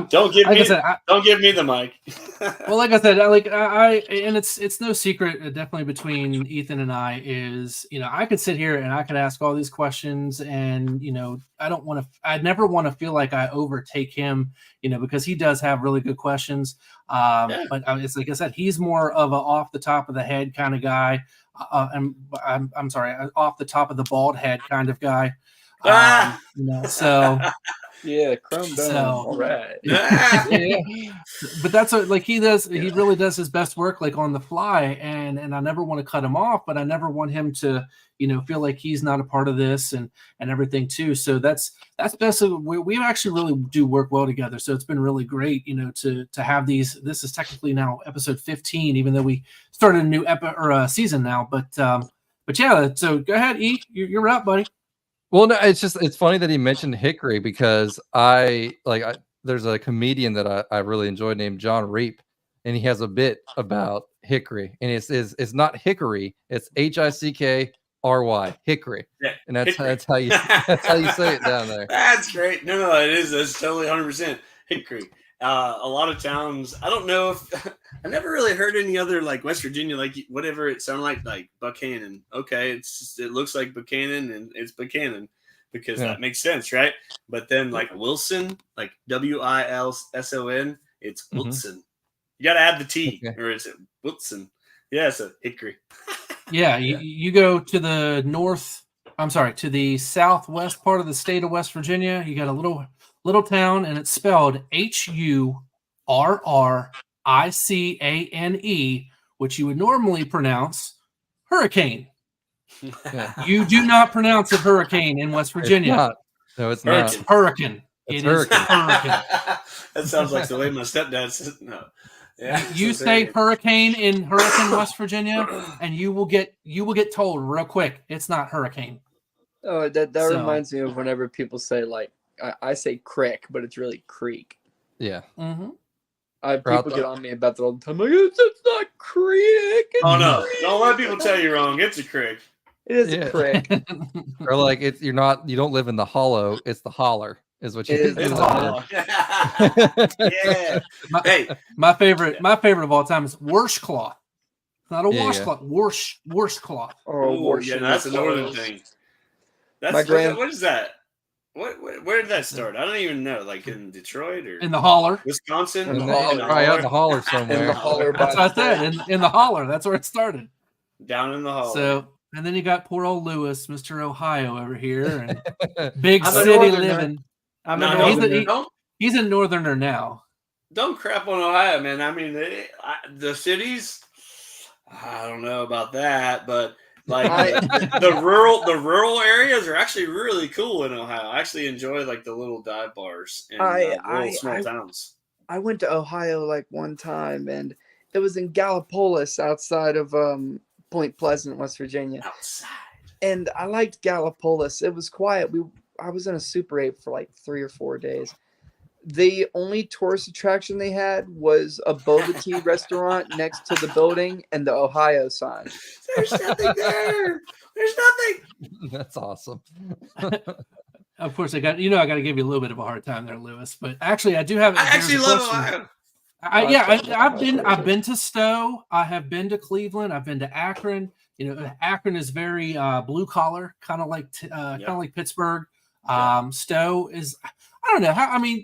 Don't give like me I said, don't give me the mic. well, like I said, and it's no secret, definitely between Ethan and I, is I could sit here and I could ask all these questions, and I never want to feel like I overtake him, because he does have really good questions. But it's like I said, he's more of a off the top of the head kind of guy. I'm sorry, off the top of the bald head kind of guy. So Yeah, Chrome Dome. All right. yeah. But that's what he does. He really does his best work like on the fly, and I never want to cut him off, but I never want him to feel like he's not a part of this and everything too. So that's best. We actually really do work well together. So it's been really great, to have these. This is technically now episode 15, even though we started a new season now. But yeah. So go ahead, E. You're up, buddy. Well, no, it's funny that he mentioned Hickory, because there's a comedian that I really enjoy named John Reap, and he has a bit about Hickory, and it's not Hickory, it's HICKRY, Hickory, Yeah, and that's Hickory. how you say it down there. That's great. No, it is. That's totally 100% Hickory. A lot of towns. I don't know if I never really heard any other like West Virginia, like whatever it sounded like Buchanan. Okay, it looks like Buchanan, and it's Buchanan because that makes sense, right? But then like Wilson, like WILSON, it's Wilson. You got to add the T, or is it Wilson? Yeah, so Hickory. Yeah, you go to the to the southwest part of the state of West Virginia. You got a little town, and it's spelled HURRICANE, which you would normally pronounce hurricane. Yeah. You do not pronounce it hurricane in West Virginia. It's not. No, it's not. It's hurricane. It's It is hurricane. hurricane. That sounds like the way my stepdad says. No. Yeah, You so say there hurricane in Hurricane, West Virginia, and you will get told real quick it's not hurricane. Oh, that So- reminds me of whenever people say like I say crick, but it's really creek. Yeah. Mhm. People get on me about that all the time. Like, it's not creek. Oh no! Don't let people tell you wrong. It's a crick. It is Yeah. a crick. Or like you don't live in the hollow, it's the holler is what you It is It's the a holler. holler. Yeah. Hey, My favorite of all time is washcloth. Not a Yeah, washcloth, washcloth. Or ooh, washing yeah, that's a his northern clothes. thing. My That's grand- what is that? Where did that start? I don't even know. Like in Detroit or In the holler. Wisconsin? In the And holler. it's probably out in the holler In somewhere. the holler by That's what I the said. In the holler. That's where it started. Down in the holler. So, and then you got poor old Lewis, Mr. Ohio over here, and big I'm a city northerner. living. I'm No, a don't- northerner. He's a northerner now. Don't crap on Ohio, man. I mean, the cities. I don't know about that, but like the rural areas are actually really cool in Ohio. I actually enjoy like the little dive bars and little small towns. I went to Ohio like one time, and it was in Gallipolis outside of Point Pleasant, West Virginia. Outside. And I liked Gallipolis. It was quiet. I was in a Super 8 for like 3 or 4 days. The only tourist attraction they had was a boba tea restaurant next to the building and the Ohio sign. There's nothing there. There's nothing. That's awesome. Of course, I got to give you a little bit of a hard time there, Lewis. But actually, I do have. I there's actually a love question. Ohio. I've been to Stowe. I have been to Cleveland. I've been to Akron. Akron is very blue collar, kind of like Pittsburgh. Stowe is. I don't know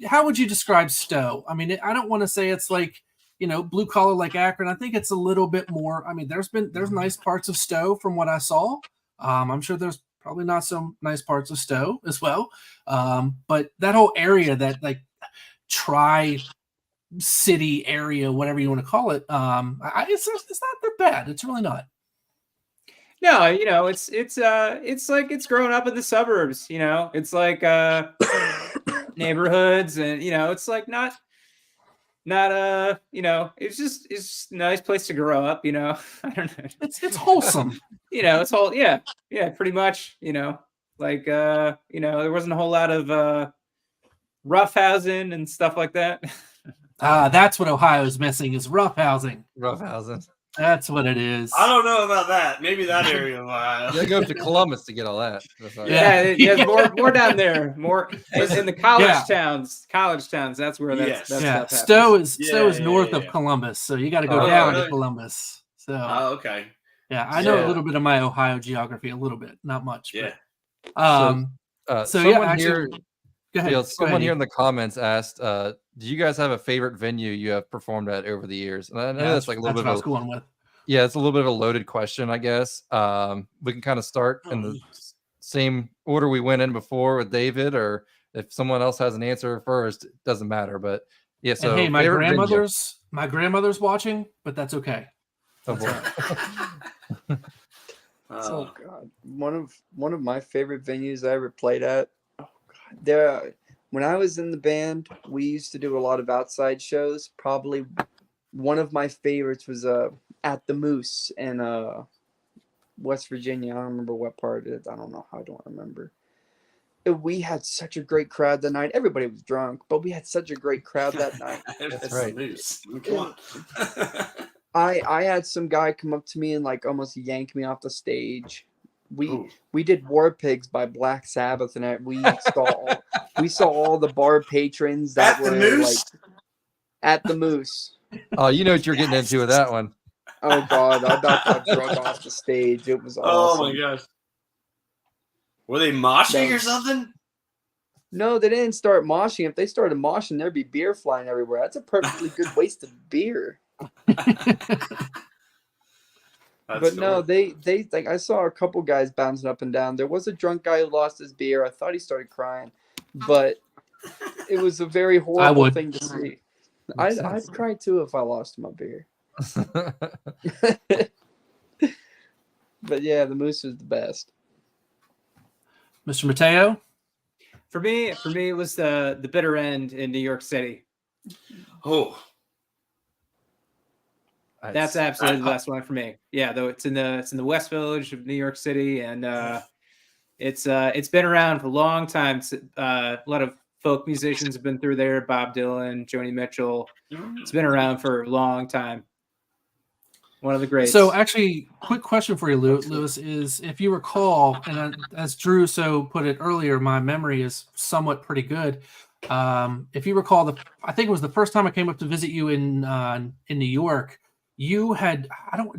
how would you describe Stowe? I mean, I don't want to say it's like blue collar like Akron. I think it's a little bit more. I mean, there's nice parts of Stowe from what I saw. I'm sure there's probably not some nice parts of Stowe as well. But that whole area, that like tri-city area, whatever you want to call it, it's not that bad. It's really not. No, it's like it's grown up in the suburbs. It's like neighborhoods, and it's like not it's just a nice place to grow up. I don't know. It's wholesome. It's whole yeah pretty much. Like there wasn't a whole lot of roughhousing and stuff like that. That's what Ohio's missing is roughhousing. Roughhousing. That's what it is. I don't know about that. Maybe that area of Ohio. You go up to Columbus to get all that. More down there. More in the college towns. College towns. That's where that stuff happens. Stowe is north of Columbus, so you got to go down to Columbus. So okay. Yeah, I know a little bit of my Ohio geography, a little bit, not much. Yeah. But, someone here. Go ahead. Someone here in the comments asked, "Do you guys have a favorite venue you have performed at over the years?" And I know that's like a little bit. What I was going with. Yeah, it's a little bit of a loaded question, I guess. We can kind of start in the same order we went in before with David, or if someone else has an answer first, it doesn't matter. But yeah, so and hey, my grandmother's watching, but that's okay. Oh, boy. Oh God, one of my favorite venues I ever played at. Oh God, when I was in the band, we used to do a lot of outside shows. Probably one of my favorites was at the Moose in West Virginia. I don't remember what part it is. I don't know how I don't remember. We had such a great crowd that night. Everybody was drunk, but we had such a great crowd that night. That's right. Come on. I had some guy come up to me and like almost yank me off the stage. We did War Pigs by Black Sabbath, and we saw all the bar patrons that were like at the Moose. Oh, you know what you're getting into with that one. Oh God, I about got drunk off the stage. It was awesome. Oh my gosh. Were they moshing or something? No, they didn't start moshing. If they started moshing, there'd be beer flying everywhere. That's a perfectly good waste of beer. But no, they like I saw a couple guys bouncing up and down. There was a drunk guy who lost his beer. I thought he started crying, but it was a very horrible thing to see. I'd cry too if I lost my beer. But yeah, the Moose is the best. Mr. Matteo? For me, it was the Bitter End in New York City. Oh, that's absolutely the best one for me. Yeah, though it's in the West Village of New York City, and It's been around for a long time. A lot of folk musicians have been through there. Bob Dylan, Joni Mitchell. It's been around for a long time. One of the greats. So actually, quick question for you, Lewis, is if you recall, and as Drew so put it earlier, my memory is somewhat pretty good. If you recall, I think it was the first time I came up to visit you in New York. You had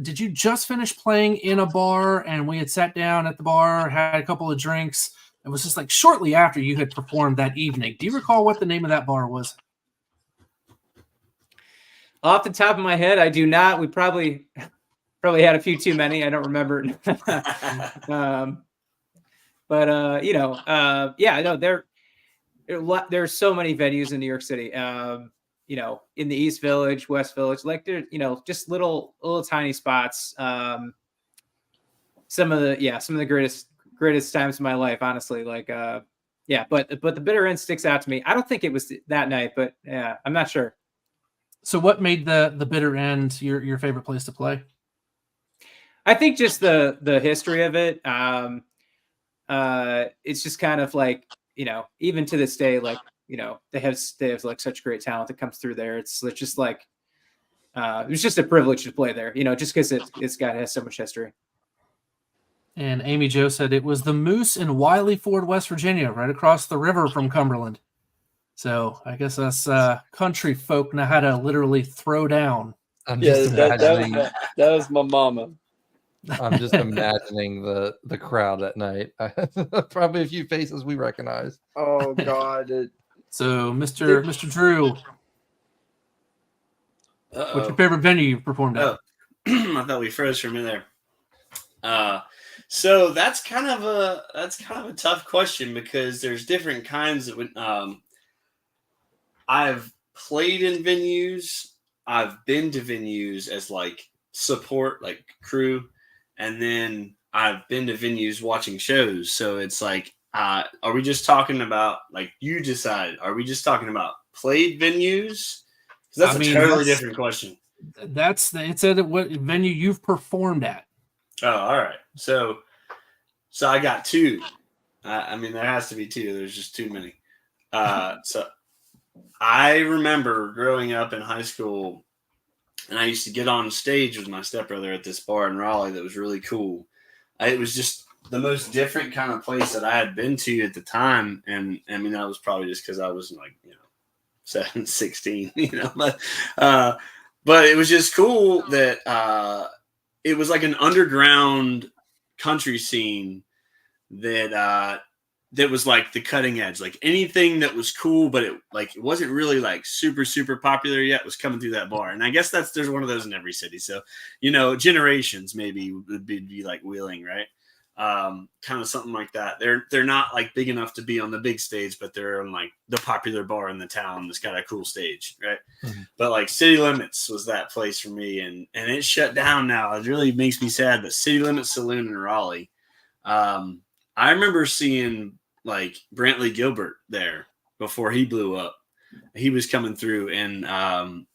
did you just finish playing in a bar and we had sat down at the bar, had a couple of drinks? It was just like shortly after you had performed that evening. Do you recall what the name of that bar was? Off the top of my head, I do not. We probably had a few too many. I don't remember. There's so many venues in New York City. In the East Village, West Village, like they're, just little tiny spots. Some of the greatest times of my life, honestly. But the Bitter End sticks out to me. I don't think it was that night, but yeah, I'm not sure. So what made the Bitter End your favorite place to play? I think just the history of it. It's just kind of like, even to this day, like, they have like such great talent that comes through there. It's just like, it was just a privilege to play there, just because it has so much history. And Amy Jo said it was the Moose in Wiley Ford, West Virginia, right across the river from Cumberland. So I guess us country folk know how to literally throw down. I'm just imagining that was my mama. I'm just imagining the crowd that night. Probably a few faces we recognize. Oh God! So Mr. Drew, what's your favorite venue you've performed at? I thought we froze for a minute there. So that's kind of a tough question because there's different kinds of. I've played in venues. I've been to venues as like support, like crew, and then I've been to venues watching shows. So it's like, are we just talking about, like, you decide? Are we just talking about played venues? Because that's a totally different question. It said what venue you've performed at. Oh, all right. So I got two. I mean, there has to be two. There's just too many. So I remember growing up in high school, and I used to get on stage with my stepbrother at this bar in Raleigh that was really cool. It was just the most different kind of place that I had been to at the time. And I mean, that was probably just because I was like, 16, but it was just cool that it was like an underground country scene that was like the cutting edge, like anything that was cool, but it wasn't really like super, super popular yet was coming through that bar. And I guess there's one of those in every city. So, Generations maybe would be like Wheeling, right? Kind of something like that. They're not like big enough to be on the big stage, but they're on like the popular bar in the town that's got a cool stage, right? Mm-hmm. But like City Limits was that place for me, and it shut down now. It really makes me sad. But City Limits Saloon in Raleigh, I remember seeing like Brantley Gilbert there before he blew up. He was coming through, and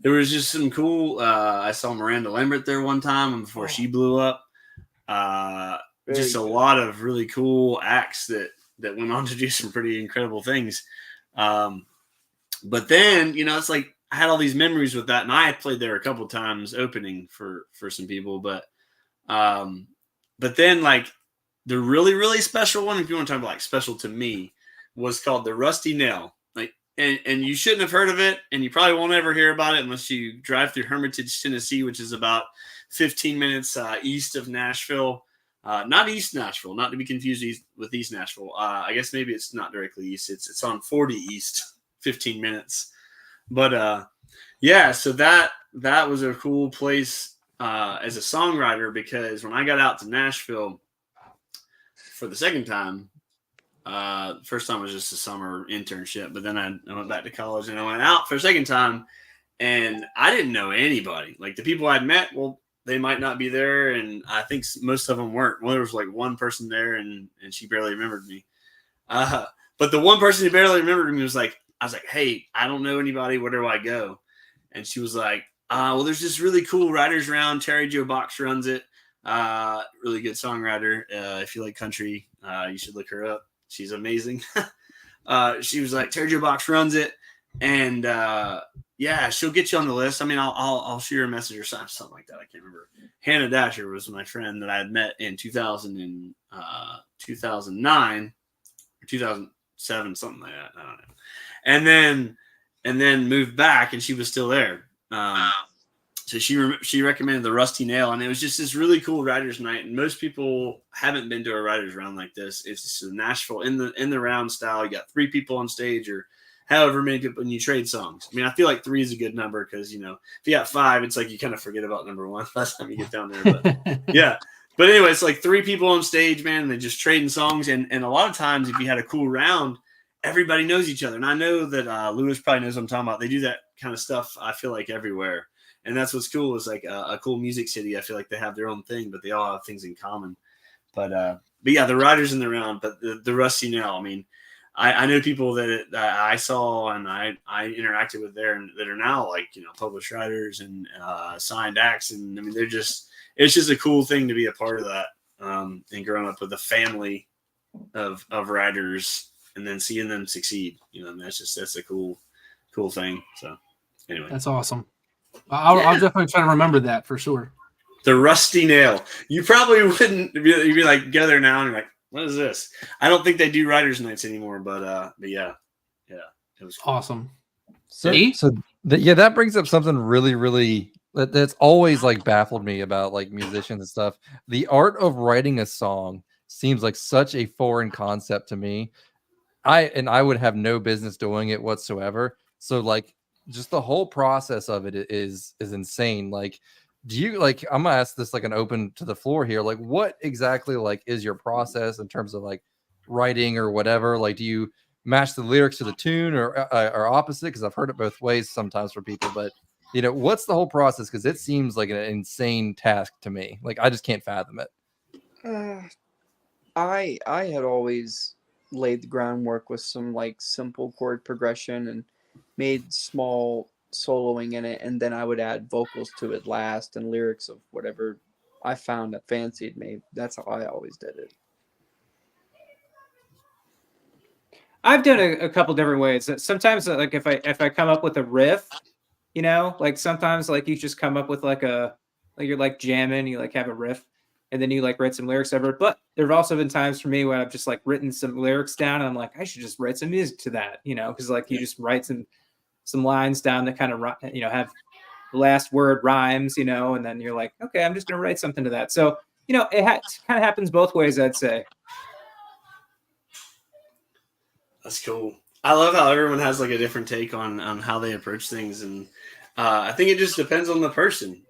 there was just some cool. I saw Miranda Lambert there one time before she blew up. Just a lot of really cool acts that went on to do some pretty incredible things. But then, it's like I had all these memories with that, and I had played there a couple times opening for some people, but then like the really, really special one, if you want to talk about like special to me, was called the Rusty Nail. Like, and you shouldn't have heard of it, and you probably won't ever hear about it unless you drive through Hermitage, Tennessee, which is about 15 minutes east of Nashville. Not East Nashville, not to be confused with East Nashville. I guess maybe it's not directly east. It's on 40 East, 15 minutes. But so that was a cool place as a songwriter, because when I got out to Nashville for the second time, first time was just a summer internship, but then I went back to college and I went out for a second time, and I didn't know anybody. Like the people I'd met, well, they might not be there, and I think most of them weren't. Well, there was like one person there, and she barely remembered me. But the one person who barely remembered me was like, I was like, hey, I don't know anybody. Where do I go? And she was like, well, there's this really cool writers around. Terry Joe Box runs it. Really good songwriter. If you like country, You should look her up. She's amazing. She was like, Terjo Box runs it, and yeah, she'll get you on the list. I mean, I'll shoot her a message or something like that. I can't remember. Hannah Dasher was my friend that I had met in 2009 or 2007, something like that. I don't know. And then moved back, and she was still there. So she recommended the Rusty Nail, and it was just this really cool writers' night. And most people haven't been to a writers' round like this. It's just a Nashville in the round style. You got 3 people on stage, or however many people, and you trade songs. I mean, I feel like 3 is a good number because if you got 5, it's like you kind of forget about number 1 by the time you get down there. But yeah. But anyway, it's like 3 people on stage, man, and they're just trading songs. And a lot of times, if you had a cool round, everybody knows each other. And I know that Lewis probably knows what I'm talking about. They do that kind of stuff, I feel like, everywhere. And that's what's cool is like a cool music city. I feel like they have their own thing, but they all have things in common. But yeah, the writers in the round, but the Rusty Nail, I mean, I know people that I saw and I interacted with there and that are now like, published writers and signed acts. And I mean, it's just a cool thing to be a part of that. And growing up with a family of writers and then seeing them succeed, that's a cool thing. So anyway, That's awesome. I'll definitely try to remember that for sure. The Rusty Nail. You probably wouldn't. You'd be like, go there now and you're like, what is this? I don't think they do writers' nights anymore, but yeah, it was cool. Awesome. That brings up something really, really that's always like baffled me about like musicians and stuff. The art of writing a song seems like such a foreign concept to me. I would have no business doing it whatsoever. So like, just the whole process of it is insane. Like, do you like, I'm gonna ask this like an open to the floor here. Like, what exactly like is your process in terms of like writing or whatever? Like, do you match the lyrics to the tune or opposite? Because I've heard it both ways sometimes for people, but what's the whole process? Because it seems like an insane task to me. Like, I just can't fathom it. I had always laid the groundwork with some like simple chord progression and made small soloing in it, and then I would add vocals to it last and lyrics of whatever I found that fancied me. That's how I always did it. I've done a couple different ways. Sometimes like if I come up with a riff, like sometimes like you just come up with like you're like jamming, you like have a riff and then you like write some lyrics over it. But there have also been times for me where I've just like written some lyrics down and I'm like, I should just write some music to that, because like you just write some lines down that kind of, have the last word rhymes, and then you're like, okay, I'm just going to write something to that. So, it kind of happens both ways, I'd say. That's cool. I love how everyone has like a different take on how they approach things. And I think it just depends on the person,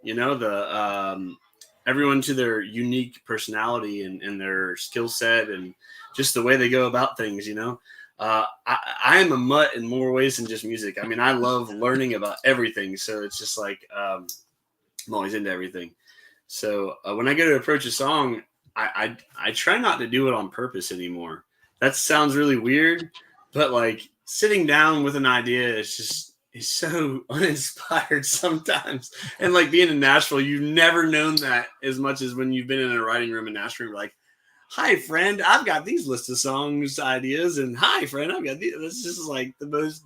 everyone to their unique personality and their skill set and just the way they go about things, I am a mutt in more ways than just music. I mean, I love learning about everything. So it's just like, I'm always into everything. So when I go to approach a song, I try not to do it on purpose anymore. That sounds really weird, but like sitting down with an idea is so uninspired sometimes. And like being in Nashville, you've never known that as much as when you've been in a writing room in Nashville. You're like, hi, friend, I've got these list of songs ideas. And hi, friend, I've got these. This is like the most,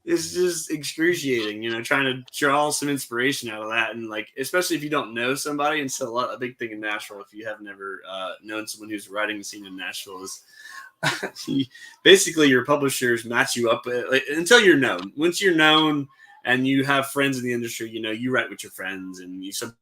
it's just excruciating, trying to draw some inspiration out of that. And like, especially if you don't know somebody. And so a big thing in Nashville, if you have never known someone who's writing the scene in Nashville is basically your publishers match you up until you're known. Once you're known and you have friends in the industry, you write with your friends and you some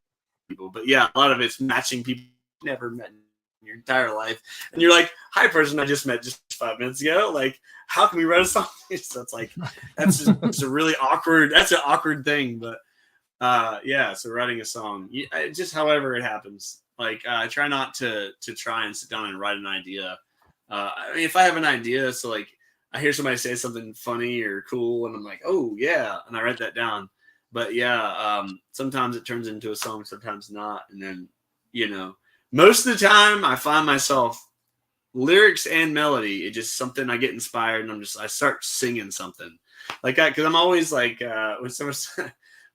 people. But yeah, a lot of it's matching people you've never met in your entire life. And you're like, hi, person I just met just 5 minutes ago. Like, how can we write a song? So it's like, it's a really awkward, that's an awkward thing. But yeah, so writing a song, just however it happens. Like, I try not to try and sit down and write an idea. I mean, if I have an idea, so like I hear somebody say something funny or cool, and I'm like, oh yeah, and I write that down. But yeah, sometimes it turns into a song, sometimes not. And then, most of the time I find myself lyrics and melody. It's just something I get inspired, and I start singing something like that. Cause I'm always like, when someone,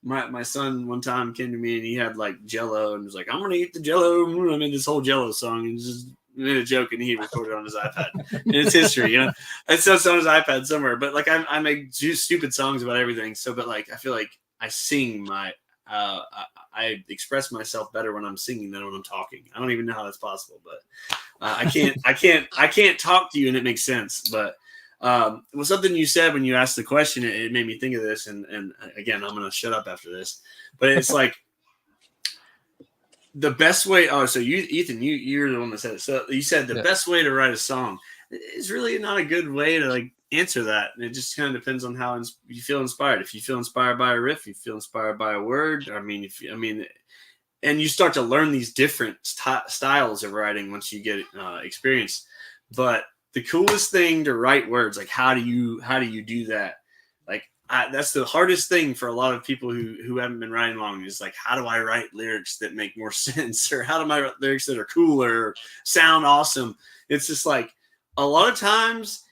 my son one time came to me and he had like Jello and was like, I'm going to eat the Jello. I made this whole Jello song and just made a joke and he recorded on his iPad. And it's history, you know. It's on his iPad somewhere. But like I make stupid songs about everything. So, but like I feel like I sing I express myself better when I'm singing than when I'm talking. I don't even know how that's possible, but I can't talk to you and it makes sense. But it was something you said when you asked the question. It made me think of this, and again, I'm gonna shut up after this. But it's like the best way. Oh, so Ethan, you're the one that said it. So you said the best way to write a song is really not a good way to like answer that. And it just kind of depends on how you feel inspired. If you feel inspired by a riff, you feel inspired by a word. And you start to learn these different styles of writing once you get experience. But the coolest thing to write words, like how do you do that? Like that's the hardest thing for a lot of people who haven't been writing long is like, how do I write lyrics that make more sense, or how do I write lyrics that are cooler, or sound awesome? It's just like a lot of times.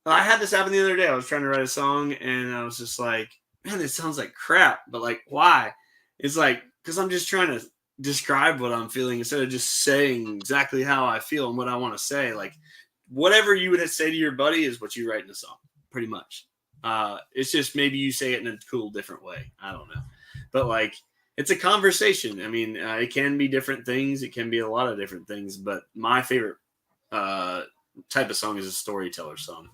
I had this happen the other day. I was trying to write a song and I was just like, man, it sounds like crap. But like, why? It's like, because I'm just trying to describe what I'm feeling instead of just saying exactly how I feel and what I want to say. Like, whatever you would say to your buddy is what you write in a song, pretty much. It's just maybe you say it in a cool, different way. I don't know. But like, it's a conversation. I mean, it can be different things. It can be a lot of different things. But my favorite type of song is a storyteller song.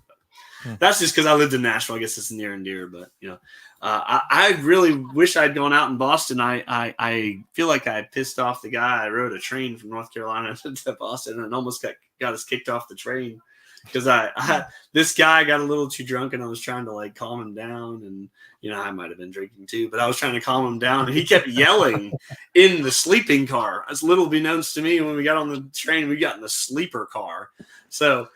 That's just because I lived in Nashville. I guess it's near and dear, but you know, I really wish I'd gone out in Boston. I feel like I pissed off the guy. I rode a train from North Carolina to Boston and almost got us kicked off the train because this guy got a little too drunk and I was trying to like calm him down, and you know I might have been drinking too, but I was trying to calm him down and he kept yelling in the sleeping car. As little beknownst to me, when we got on the train, we got in the sleeper car. So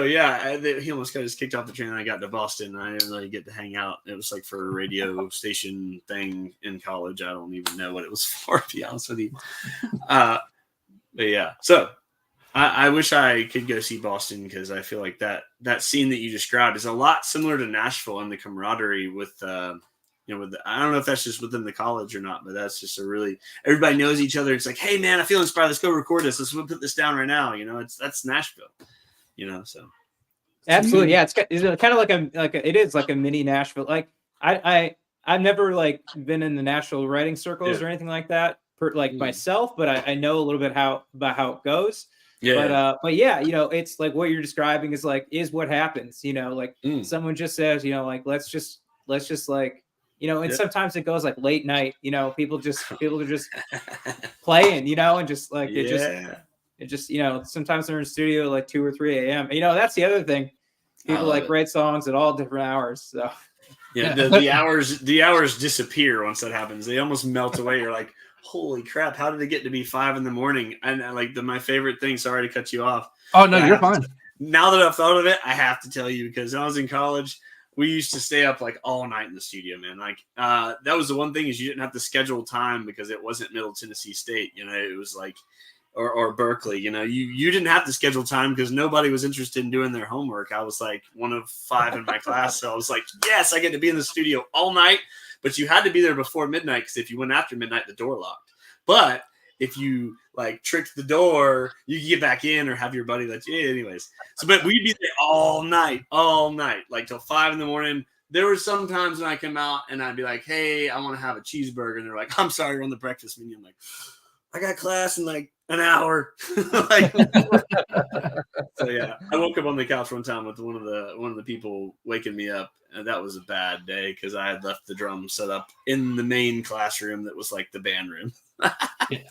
yeah, he almost got us kicked off the train. And I got to Boston. I didn't really get to hang out. It was like for a radio station thing in college. I don't even know what it was for, to be honest with you. But yeah, so I wish I could go see Boston because I feel like that scene that you described is a lot similar to Nashville and the camaraderie with I don't know if that's just within the college or not, but that's just everybody knows each other. It's like, hey man, I feel inspired. Let's go record this. Let's put this down right now. You know, that's Nashville. You know, so absolutely, yeah. It's kind of like it is like a mini Nashville. Like I've never like been in the Nashville writing circles or anything like that, myself, but I know a little bit about how it goes. Yeah. But yeah, you know, it's like what you're describing is what happens. You know, like someone just says, you know, like let's just like, you know, and sometimes it goes like late night. You know, people are just playing, you know, and just like it just, you know, sometimes they're in studio like 2 or 3 a.m. You know, that's the other thing. People like write songs at all different hours. So yeah, the hours disappear once that happens. They almost melt away. You're like, holy crap, how did it get to be 5 a.m? And like my favorite thing, sorry to cut you off. Oh no, you're fine. Now that I've thought of it, I have to tell you, because when I was in college, we used to stay up like all night in the studio, man. Like that was the one thing, is you didn't have to schedule time because it wasn't Middle Tennessee State. You know, it was like or Berkeley, you know, you didn't have to schedule time because nobody was interested in doing their homework. I was like one of 5 in my class. So I was like, yes, I get to be in the studio all night, but you had to be there before midnight, because if you went after midnight, the door locked. But if you like tricked the door, you could get back in or have your buddy let you in anyways. So, but we'd be there all night, like till 5 a.m. There were some times when I come out and I'd be like, hey, I want to have a cheeseburger. And they're like, I'm sorry, we're on the breakfast menu. I'm like, I got class in like an hour. So yeah, I woke up on the couch one time with one of the people waking me up, and that was a bad day because I had left the drum set up in the main classroom that was like the band room.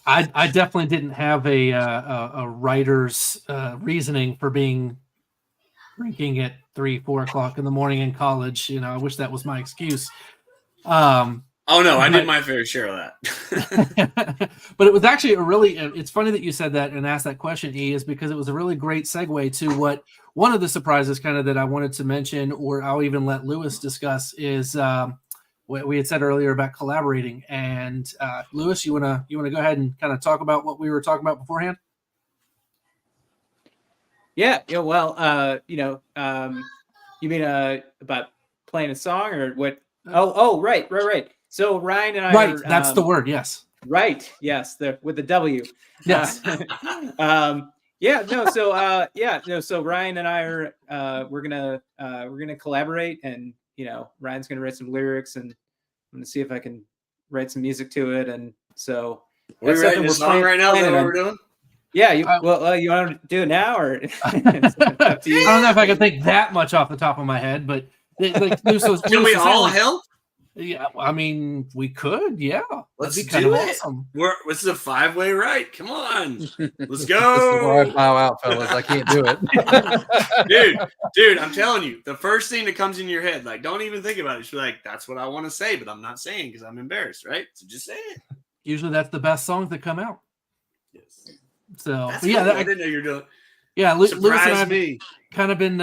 I definitely didn't have a writer's reasoning for drinking at 3-4 o'clock in the morning in college. You know, I wish that was my excuse. Oh no, I did my fair share of that. But it was actually it's funny that you said that and asked that question, E, is because it was a really great segue to what one of the surprises kind of that I wanted to mention, or I'll even let Lewis discuss, is what we had said earlier about collaborating. And Lewis, you wanna go ahead and kind of talk about what we were talking about beforehand? Yeah. Well, you mean about playing a song or what? Oh, right. So Ryan and I that's the word. Yes. Right. Yes. With the W. Yes. Yeah, no, so Ryan and I are we're gonna collaborate, and Ryan's gonna write some lyrics, and I'm gonna see if I can write some music to it, and so We're writing a song right now. Is that what we're doing? Yeah, you want to do it now, or I don't know if I can think that much off the top of my head, but like Can we all help? Yeah, I mean, we could. Yeah, let's that'd be kind of it. awesome. This is a 5-way right. Come on, let's go. This is where I bow out, fellas. I can't do it, dude. I'm telling you, the first thing that comes in your head, like, don't even think about it. Just be like, that's what I want to say, but I'm not saying because I'm embarrassed, right? So just say it. Usually, that's the best songs that come out. Yes. So that's cool. I didn't know you were doing. Yeah, Lewis and I have me. kind of been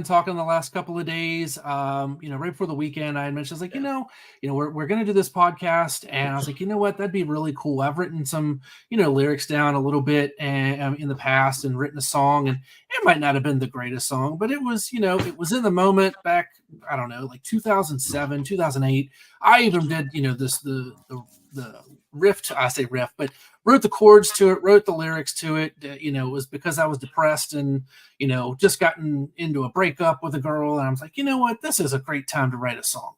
talking the last couple of days. Right before the weekend, I had mentioned, I was like, we're gonna do this podcast, and I was like, you know what, that'd be really cool. I've written some, lyrics down a little bit and in the past, and written a song, and it might not have been the greatest song, but it was, it was in the moment back, I don't know, like 2007, 2008. I even did, the riff. I say riff, but wrote the chords to it, wrote the lyrics to it. It was because I was depressed and, just gotten into a breakup with a girl. And I was like, you know what, this is a great time to write a song.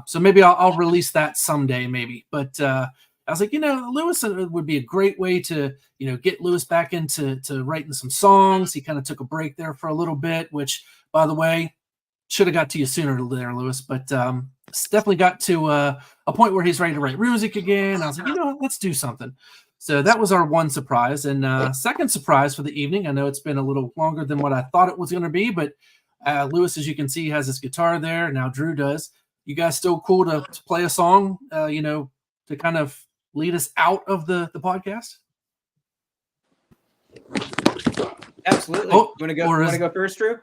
So maybe I'll release that someday, maybe. But I was like, Lewis would be a great way to, get Lewis back into writing some songs. He kind of took a break there for a little bit, which, by the way, should have got to you sooner there, Lewis. But it's definitely got to a point where he's ready to write music again. I was like, let's do something. So that was our one surprise. And second surprise for the evening, I know it's been a little longer than what I thought it was going to be, but Lewis, as you can see, has his guitar there. Now Drew does. You guys still cool to play a song, to kind of lead us out of the podcast? Absolutely. Oh, want to go first, Drew?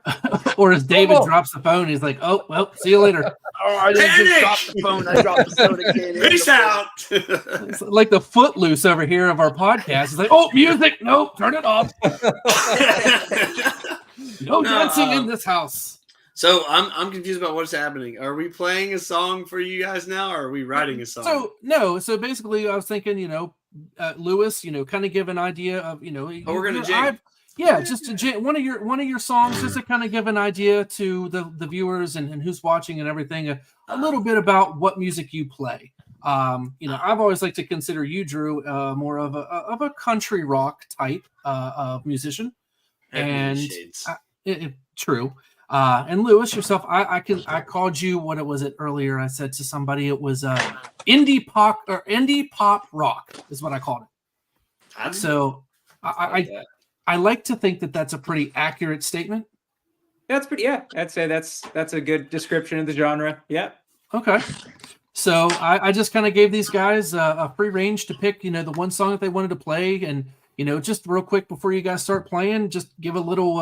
Or as David drops the phone, he's like, "Oh, well, see you later." Oh, I didn't just drop the phone. I dropped the soda can. Peace out. It's like the Footloose over here of our podcast. It's like, "Oh, music! No, turn it off." No dancing in this house. So I'm confused about what's happening. Are we playing a song for you guys now, or are we writing a song? So basically, I was thinking, Lewis, kind of give an idea of, we're gonna jam. Yeah, just one of your songs, just to kind of give an idea to the viewers and who's watching and everything, a little bit about what music you play. I've always liked to consider you, Drew, more of a country rock type of musician. And true. And Lewis, yourself, I called you, what was it earlier? I said to somebody it was indie pop rock is what I called it. So I like to think that that's a pretty accurate statement. That's pretty. Yeah, I'd say that's a good description of the genre. Yeah. Okay. So I just kind of gave these guys a free range to pick, the one song that they wanted to play, and just real quick before you guys start playing, just give a little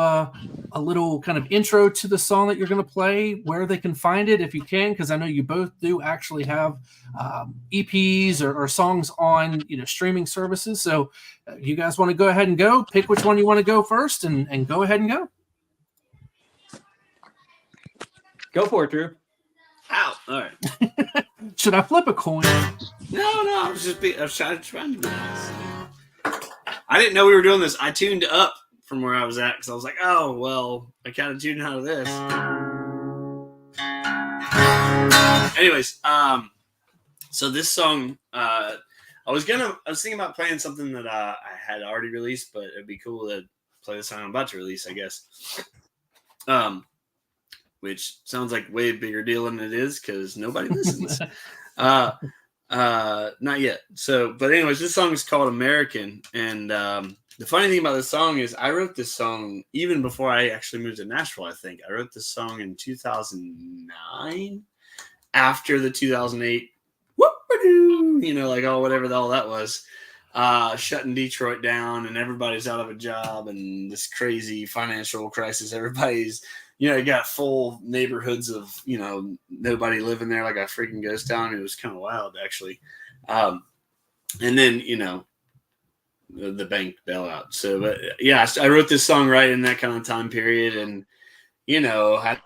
kind of intro to the song that you're going to play, where they can find it if you can, because I know you both do actually have EPs or songs on streaming services. So you guys want to go ahead and pick which one you want to go first, and go ahead and go. Go for it, Drew. Ow! All right. Should I flip a coin? No. I was trying to be nice. I didn't know we were doing this. I tuned up from where I was at because I was like, oh, well, I kind of tuned out of this. Anyways, so this song, I was thinking about playing something that I had already released, but it'd be cool to play the song I'm about to release, I guess. Which sounds like way bigger deal than it is because nobody listens. Not yet. So, but anyways, this song is called American. And the funny thing about this song is I wrote this song even before I actually moved to Nashville, I think. I wrote this song in 2009 after the 2008, whatever the hell that was, shutting Detroit down and everybody's out of a job and this crazy financial crisis. Everybody's, you got full neighborhoods of, nobody living there like a freaking ghost town. It was kind of wild, actually. And then, the bank bailout. So, but yeah, I wrote this song right in that kind of time period. And, what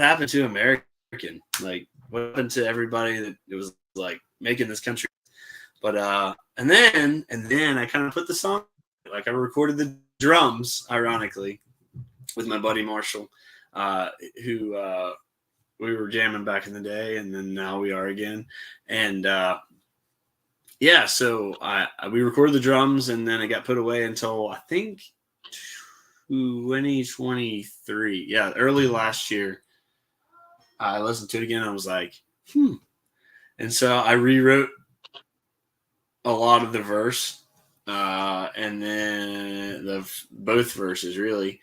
happened to American? Like, what happened to everybody that it was like making this country? But, and then I kind of put the song Like I recorded the drums, ironically, with my buddy Marshall, who we were jamming back in the day, and then now we are again. And so we recorded the drums, and then it got put away until I think 2023. Yeah, early last year. I listened to it again and I was like, And so I rewrote a lot of the verse, and then both verses really.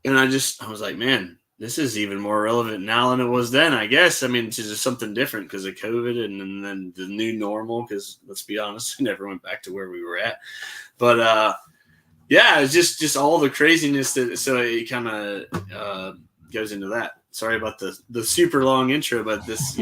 And I was like, man, this is even more relevant now than it was then, I guess. I mean, it's just something different because of COVID and then the new normal, because let's be honest, we never went back to where we were at. But it's just all the craziness so it kind of goes into that. Sorry about the super long intro, but this,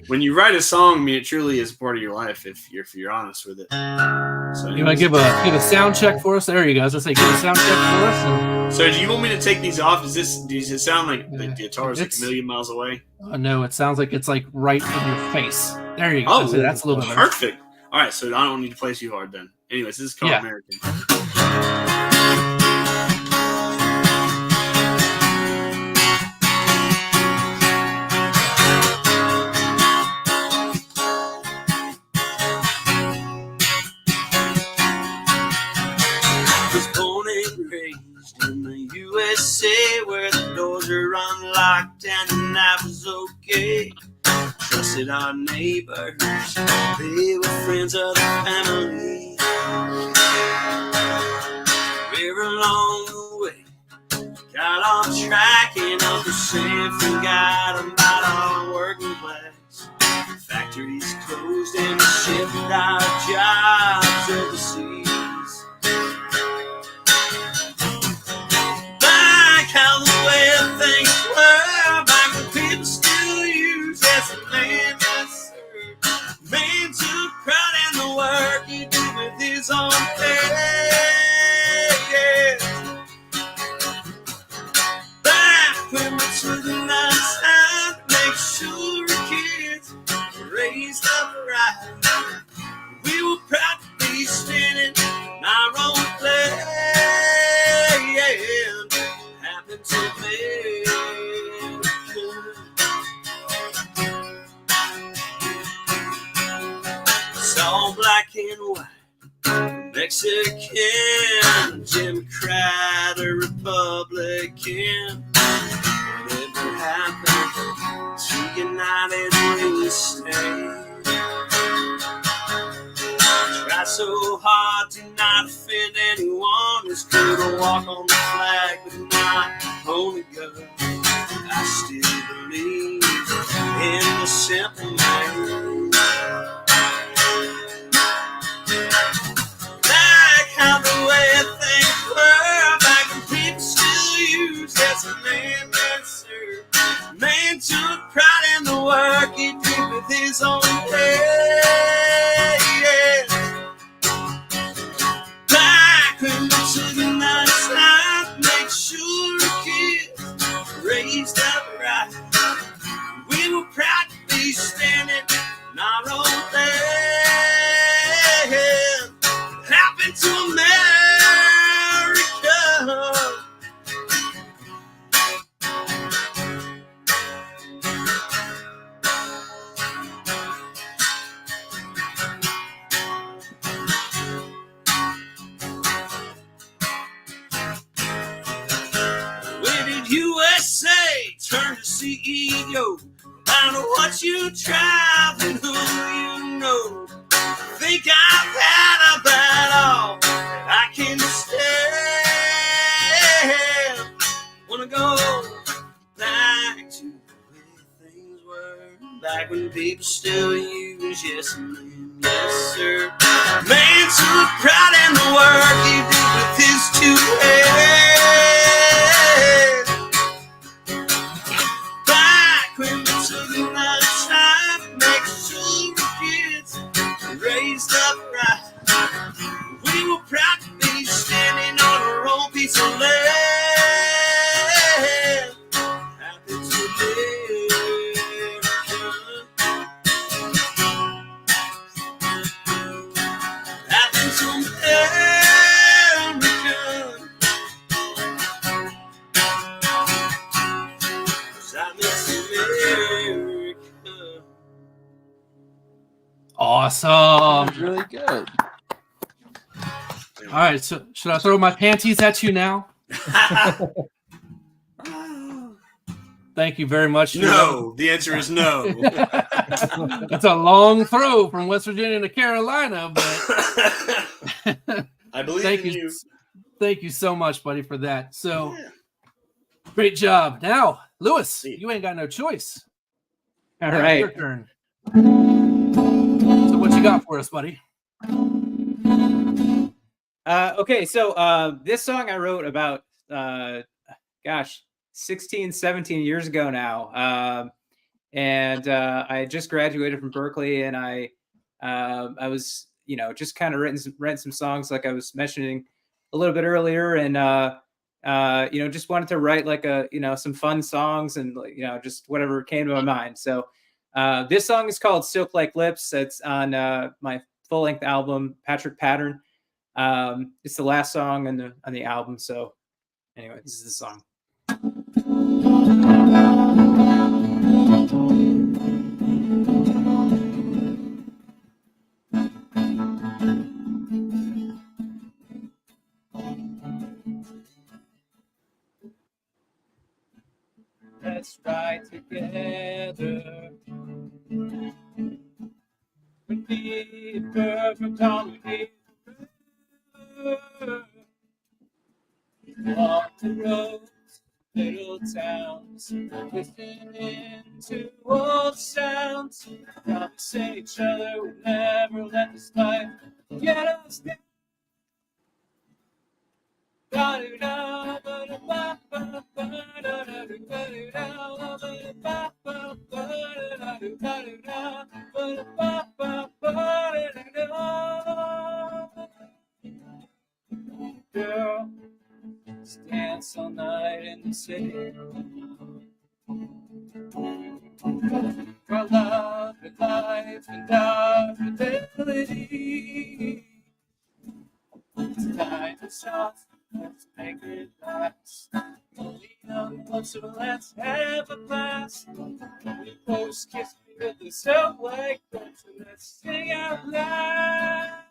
when you write a song, I mean, it truly is part of your life if you're honest with it. So you want to give a sound check for us? There you go. I was gonna say, give a sound check for us. So do you want me to take these off? Does it sound like the guitar is like a million miles away? No, it sounds like it's like right in your face. There you go. Oh, so that's a little bit perfect. All right, so I don't need to play too hard then. Anyways, this is called American. In the USA, where the doors are unlocked and that was okay. Trusted our neighbors, they were friends of the family. We're along the way, got off track, and Uncle Sam forgot about our working class. Factories closed and we shipped our jobs overseas. How the way things were back when people still used as a man that served. Man took pride in the work he did with his own hands. Back when we took the nice time to make sure the kids were raised up right. We were proud to be standing in our own place. It's all black and white, Mexican, Democrat or Republican. Whatever happened to United we stand. Try so hard to not offend anyone. It's good to walk on the flag with my only gun. I still believe in the simple man. Like how the way things were back when people still used as a man that served. Man took pride in the work he did with his own hands. When we took the nice time, make sure the kids raised up right. We were proud to be standing in our own land. It happened to America. USA turn to CEO. I know what you tried and who you know. Think I've had about all that I can stand. Wanna go back to the way things were, back when people still used yes man, yes sir. Man took pride in the work he did with his two hands. When we took the nice time to make sure the kids raised up right. We were proud to be standing on our own piece of land. Happy to America. Happy to America. Awesome. Really good. All right, so should I throw my panties at you now? Thank you very much. No, the answer is no. It's a long throw from West Virginia to Carolina, but I believe thank in you. you. Thank you so much, buddy, for that. So Yeah. great job. Now, Lewis, you ain't got no choice. All Now right. your turn. So what you got for us, buddy? Okay, so this song I wrote about, 16, 17 years ago now. And I just graduated from Berkeley, and I was, just kind of written some songs like I was mentioning a little bit earlier, and just wanted to write like some fun songs and just whatever came to my mind. So this song is called "Silk Like Lips." It's on my full-length album, Patrick Pattern. It's the last song on the album. So anyway, this is the song. Let's ride together. We'll be perfect harmony. Walk the roads, little towns, listening into all the sounds. Promising each other we'll never let this life get us down. Girl, dance all night in the city. For love and life and our fidelity. Tonight is soft, let's make it last. Only young once, so let's have a blast. We both kiss me with the silk like lips, and let's sing out loud.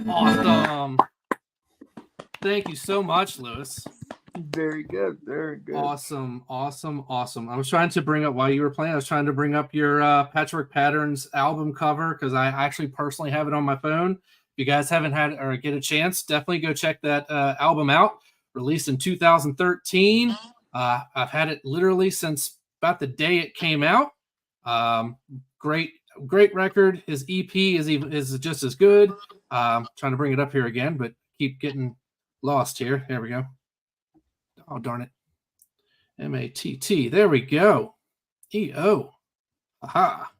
Awesome. Thank you so much, Lewis. Very good. Very good. Awesome. I was trying to bring up, while you were playing, I was trying to bring up your Patchwork Patterns album cover, because I actually personally have it on my phone. If you guys haven't had or get a chance, definitely go check that album out. Released in 2013. I've had it literally since about the day it came out. Great record. His EP is just as good. Trying to bring it up here again, but keep getting lost here. There we go. Oh, darn it. M-A-T-T. There we go. E-O. Aha.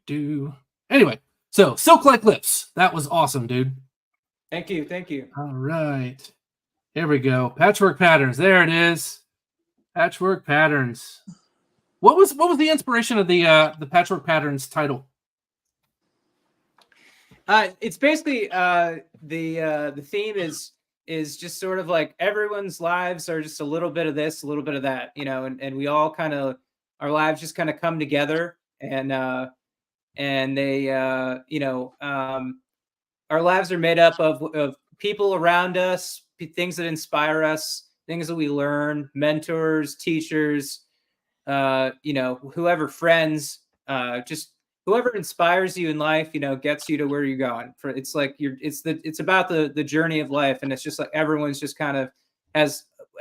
Do. Anyway, so Silk Like Lips. That was awesome, dude. Thank you. All right. Here we go. Patchwork Patterns. There it is. Patchwork Patterns. What was the inspiration of the Patchwork Patterns title? It's basically the theme is just sort of like everyone's lives are just a little bit of this, a little bit of that, you know, and we all kind of our lives just kind of come together and they our lives are made up of people around us, things that inspire us, things that we learn, mentors, teachers, whoever, friends, just whoever inspires you in life, gets you to where you're going. It's like it's about the journey of life, and it's just like everyone's just kind of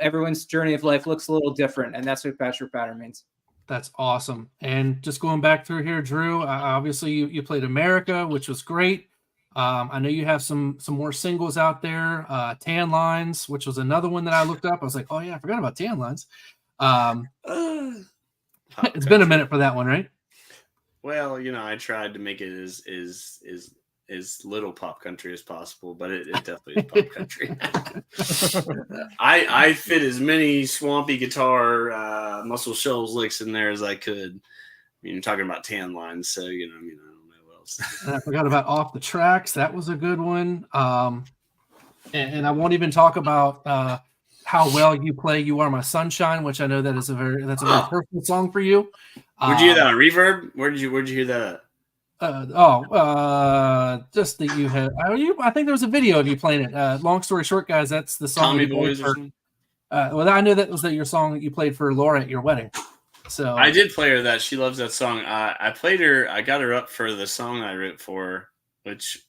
everyone's journey of life looks a little different, and that's what Patchwork Pattern means. That's awesome. And just going back through here, Drew, obviously you played America, which was great. I know you have some more singles out there. Tan Lines, which was another one that I looked up. I was like, oh yeah, I forgot about Tan Lines. It's been a minute for that one, right? Well, I tried to make it as little pop country as possible, but it definitely is pop country. I fit as many swampy guitar Muscle Shoals licks in there as I could. I mean, you're talking about Tan Lines, so I don't know what else. And I forgot about Off the Tracks. That was a good one. And I won't even talk about how well you play "You Are My Sunshine," which I know that's a very personal song for you. Where'd you hear that on Reverb? Where'd you hear that at? Just that you had. I think there was a video of you playing it. Long story short, guys, that's the song. Tommy Boys. Well, I knew that was your song that you played for Laura at your wedding. So I did play her that. She loves that song. I played her. I got her up for the song I wrote for her, which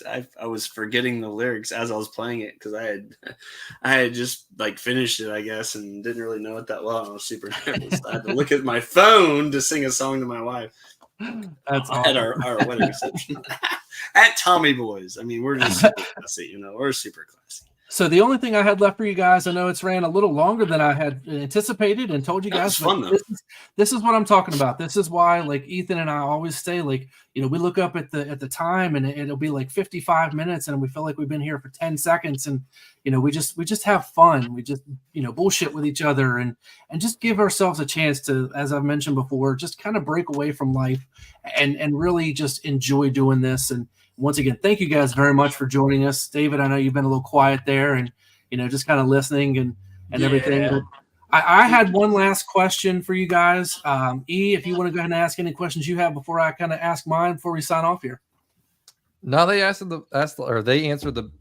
I was forgetting the lyrics as I was playing it because I had just like finished it, I guess, and didn't really know it that well. I was super nervous. I had to look at my phone to sing a song to my wife. That's awesome. At our wedding reception at Tommy Boys. I mean, we're just super classy, we're super classy. So the only thing I had left for you guys, I know it's ran a little longer than I had anticipated and told you guys. Fun, though. This is what I'm talking about. This is why, like Ethan and I always say, like, we look up at the time and it'll be like 55 minutes, and we feel like we've been here for 10 seconds, and we just have fun. We just bullshit with each other and just give ourselves a chance to, as I've mentioned before, just kind of break away from life and really just enjoy doing this. And once again, thank you guys very much for joining us. David, I know you've been a little quiet there and, just kind of listening and everything. But I had one last question for you guys. E, if you want to go ahead and ask any questions you have before I kind of ask mine before we sign off here. No, they answered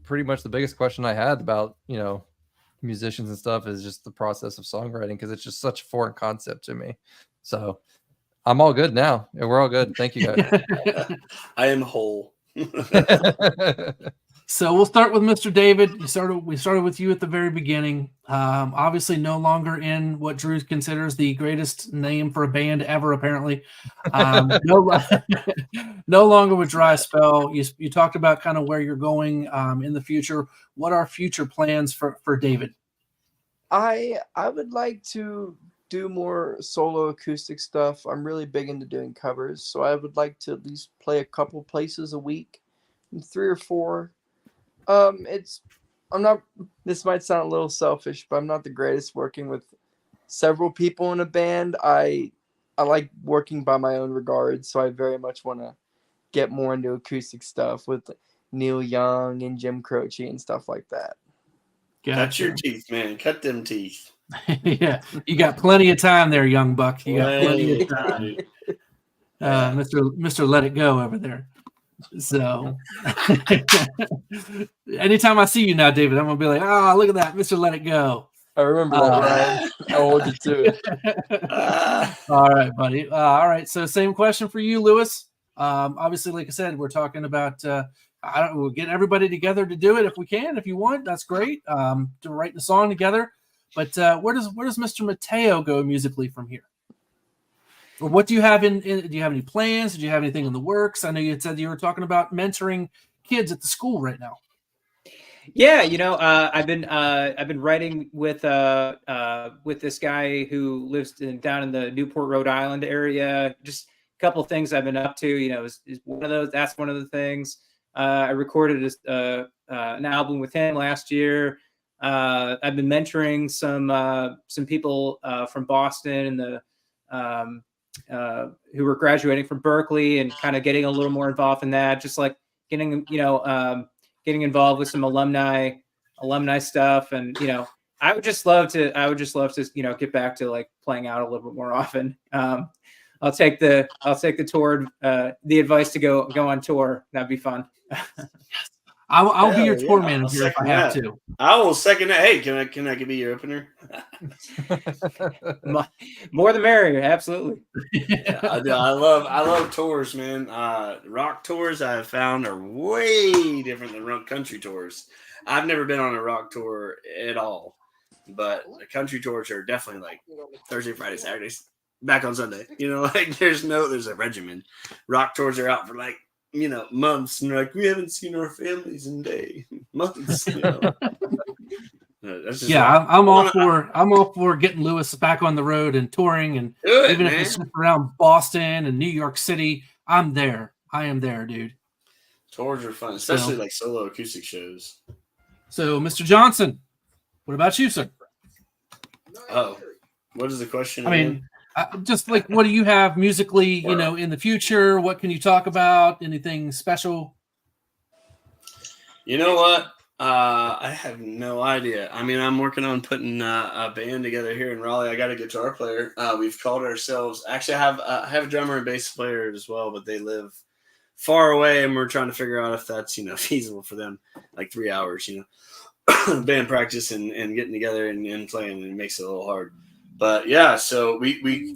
pretty much the biggest question I had about, musicians and stuff is just the process of songwriting, because it's just such a foreign concept to me. So I'm all good now. We're all good. Thank you guys. I am whole. So we'll start with Mr. David. We started with you at the very beginning. Obviously, no longer in what Drew considers the greatest name for a band ever. Apparently, no longer with Dry Spell. You talked about kind of where you're going in the future. What are future plans for David? I would like to do more solo acoustic stuff. I'm really big into doing covers, so I would like to at least play a couple places a week, 3 or 4. This might sound a little selfish, but I'm not the greatest working with several people in a band. I like working by my own regards, so I very much want to get more into acoustic stuff with Neil Young and Jim Croce and stuff like that. Gotcha. Cut your teeth, man. Cut them teeth. Yeah, you got plenty of time there, young buck. You got plenty of time. Mr. Let It Go over there. So anytime I see you now, David, I'm gonna be like, oh, look at that, Mr. Let It Go. I remember that, Ryan. I'll hold you to it. All right, buddy. All right, so same question for you, Lewis. Obviously, like I said, we're talking about we'll get everybody together to do it if we can. If you want, that's great. To write the song together. But where does Mr. Matteo go musically from here? Or what do you have do you have any plans? Do you have anything in the works? I know you had said you were talking about mentoring kids at the school right now. Yeah, I've been writing with this guy who lives down in the Newport, Rhode Island area. Just a couple of things I've been up to. Is one of those. That's one of the things. I recorded an album with him last year. I've been mentoring some people from Boston and who were graduating from Berkeley and kind of getting a little more involved in that, just like getting, getting involved with some alumni stuff. And, I would just love to, get back to like playing out a little bit more often. I'll take the tour, the advice to go on tour. That'd be fun. I'll be your tour manager if I have to. I will second that. Hey, can I be your opener? More the merrier, absolutely. Yeah, I love tours, man. Rock tours I have found are way different than rock country tours. I've never been on a rock tour at all, but the country tours are definitely like Thursday, Friday, Saturdays, back on Sunday. Like there's a regimen. Rock tours are out for like months, and like we haven't seen our families in months. I'm all for getting Lewis back on the road and touring, and even if it's around Boston and New York City, I'm there. I am there, dude. Tours are fun, especially like solo acoustic shows. So, Mr. Johnson, what about you, sir? Oh, what is the question? I mean, just like, what do you have musically, in the future? What can you talk about? Anything special? You know what? I have no idea. I mean, I'm working on putting a band together here in Raleigh. I got a guitar player. We've called ourselves. Actually, I have a drummer and bass player as well, but they live far away, and we're trying to figure out if that's feasible for them. Like 3 hours, band practice and getting together and playing, and it makes it a little hard. But yeah, so we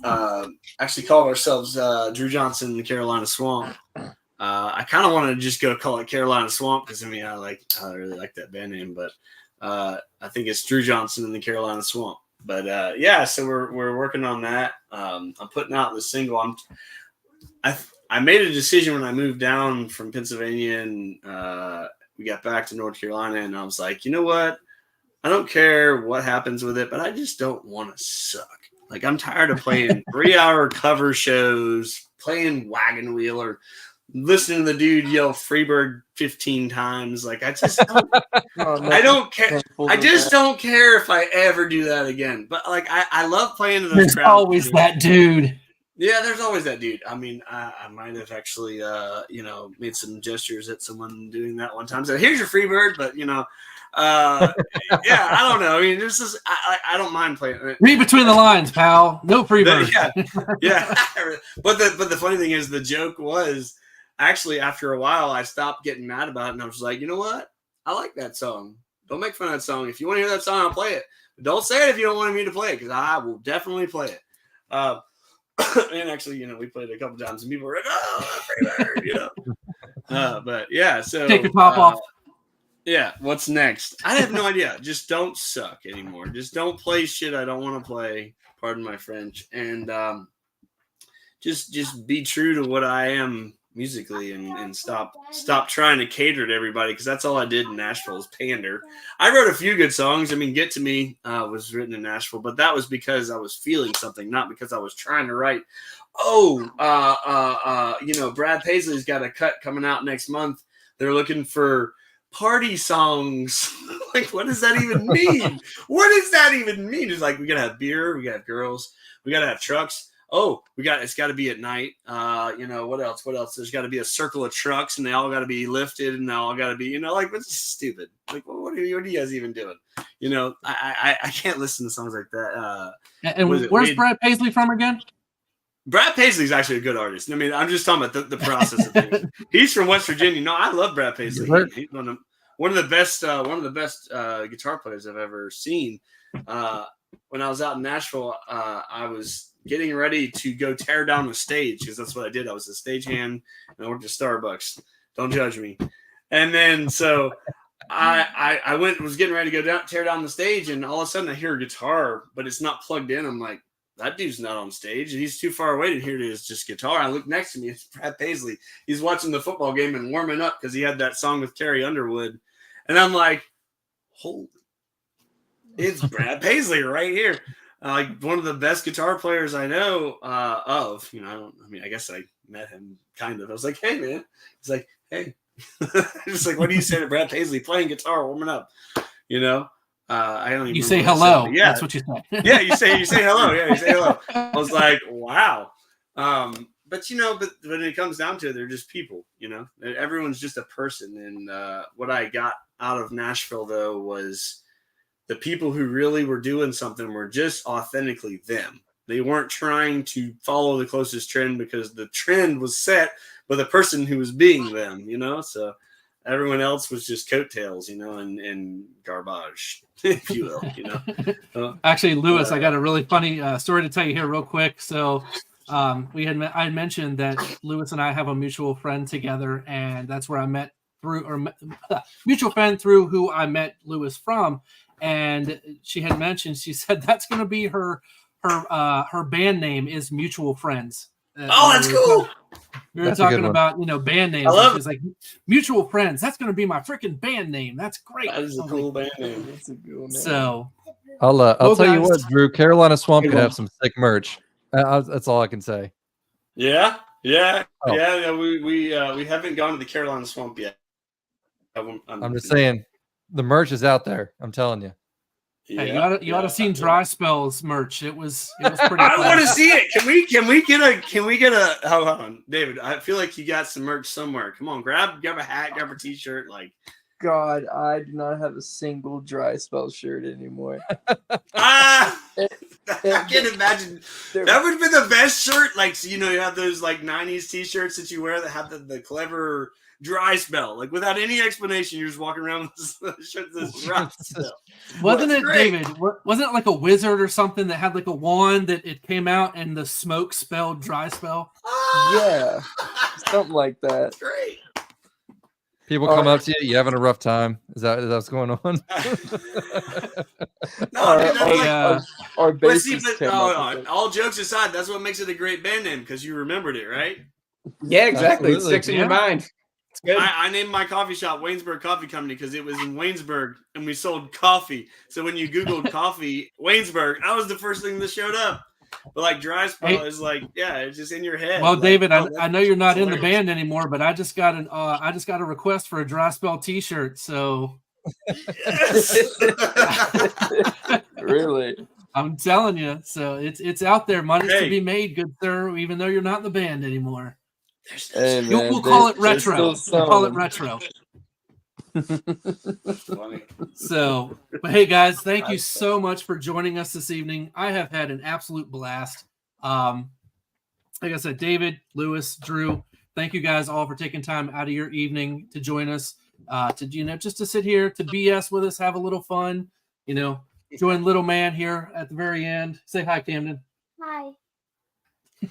actually call ourselves Drew Johnson and the Carolina Swamp. I kind of wanted to just go call it Carolina Swamp because I really like that band name, but I think it's Drew Johnson and the Carolina Swamp. But so we're working on that. I'm putting out the single. I made a decision when I moved down from Pennsylvania and we got back to North Carolina, and I was like, you know what? I don't care what happens with it, but I just don't want to suck. Like, I'm tired of playing 3-hour cover shows, playing wagon wheel, or listening to the dude yell Freebird 15 times. Like, I just don't, I don't care. I just don't care if I ever do that again. But like, I love playing to those There's crowds. Always that dude. Yeah, there's always that dude. I mean, I might have actually, made some gestures at someone doing that one time. So here's your Freebird, but I don't know. I mean, this is I don't mind playing. Read between the lines, pal. No Freebird. Yeah. But the funny thing is, the joke was actually after a while I stopped getting mad about it, and I was like, you know what? I like that song. Don't make fun of that song. If you want to hear that song, I'll play it. But don't say it if you don't want me to play it, because I will definitely play it. And actually, we played it a couple times, and people were like, "Oh, Freebird," but yeah, so take your top off. Yeah, what's next? I have no idea. Just don't suck anymore. Just don't play shit I don't want to play. Pardon my French. And just be true to what I am musically, and stop trying to cater to everybody, because that's all I did in Nashville is pander. I wrote a few good songs. I mean, Get to Me was written in Nashville, but that was because I was feeling something, not because I was trying to write. Brad Paisley's got a cut coming out next month. They're looking for party songs. Like, what does that even mean? What does that even mean? It's like, we gotta have beer, we gotta have girls, we gotta have trucks. It's got to be at night. What else? There's got to be a circle of trucks, and they all got to be lifted, and they all got to be, like, it's stupid. Like, what are you guys even doing? I can't listen to songs like that. And where's Brad Paisley from again? Brad Paisley's actually a good artist. I mean, I'm just talking about the process of things. He's from West Virginia. No, I love Brad Paisley. He's one of the best guitar players I've ever seen. When I was out in Nashville, I was getting ready to go tear down the stage, because that's what I did. I was a stagehand, and I worked at Starbucks. Don't judge me. And then so I was getting ready to go tear down the stage, and all of a sudden I hear a guitar, but it's not plugged in. I'm like, that dude's not on stage. He's too far away to hear it is just guitar. I look next to me. It's Brad Paisley. He's watching the football game and warming up because he had that song with Carrie Underwood. And I'm like, holy, it's Brad Paisley right here. Like, one of the best guitar players I know of. I guess I met him kind of. I was like, hey, man. He's like, hey. Just like, what do you say to Brad Paisley playing guitar, warming up? I don't even You say remember what I hello. said, yeah, That's what you say. yeah, you say hello. Yeah, you say hello. I was like, wow. But but when it comes down to it, they're just people. Everyone's just a person. And what I got out of Nashville though was the people who really were doing something were just authentically them. They weren't trying to follow the closest trend because the trend was set by the person who was being them. So everyone else was just coattails, and garbage, if you will. Actually, Lewis, I got a really funny story to tell you here real quick. So I had mentioned that Lewis and I have a mutual friend together, and that's where I met mutual friend through who I met Lewis from. And she had mentioned, she said that's going to be her band name is Mutual Friends. That's cool. We were talking about band names. I love She's like, Mutual Friends. That's going to be my freaking band name. That's great. That is a cool band name. That's a cool name. So I'll tell you guys. what, Drew. Carolina Swamp could have some sick merch. That's all I can say. Yeah. Oh. Yeah. We haven't gone to the Carolina Swamp yet. I'm just saying, the merch is out there. I'm telling you. Hey, you ought to have seen Dry Spell's merch. It was pretty. I want to see it. Can we get a hold on, David? I feel like you got some merch somewhere. Come on, grab a hat, grab a t-shirt. Like, God, I do not have a single Dry Spell shirt anymore. I can't imagine. That would have been the best shirt. Like, you have those like 90s t-shirts that you wear that have the clever Dry Spell. Like, without any explanation, you're just walking around with this shirt that says Dry Spell. Wasn't it, David? Wasn't it like a wizard or something that had like a wand that it came out and the smoke spelled Dry Spell? Yeah, something like that. Great. People come up to you. You having a rough time? Is that what's going on? Our bassist all jokes aside, that's what makes it a great band name because you remembered it, right? Yeah, exactly. Absolutely. It sticks in your mind. It's good. I named my coffee shop Waynesburg Coffee Company because it was in Waynesburg and we sold coffee. So when you Googled coffee, Waynesburg, that was the first thing that showed up. But like Dry Spell is like, it's just in your head. Well, like, David, I know you're not in the hilarious. band anymore, but I just got a request for a Dry Spell T-shirt. So Really? I'm telling you. So it's out there. Money's to be made, good sir. Even though you're not in the band anymore. Hey, man, We'll call it retro. still We'll call it retro. Funny. So, but hey guys, thank you so much for joining us this evening. I have had an absolute blast. Like I said, David, Lewis, Drew, thank you guys all for taking time out of your evening to join us. Just to sit here to BS with us, have a little fun. Join little man here at the very end. Say hi, Camden. Hi. He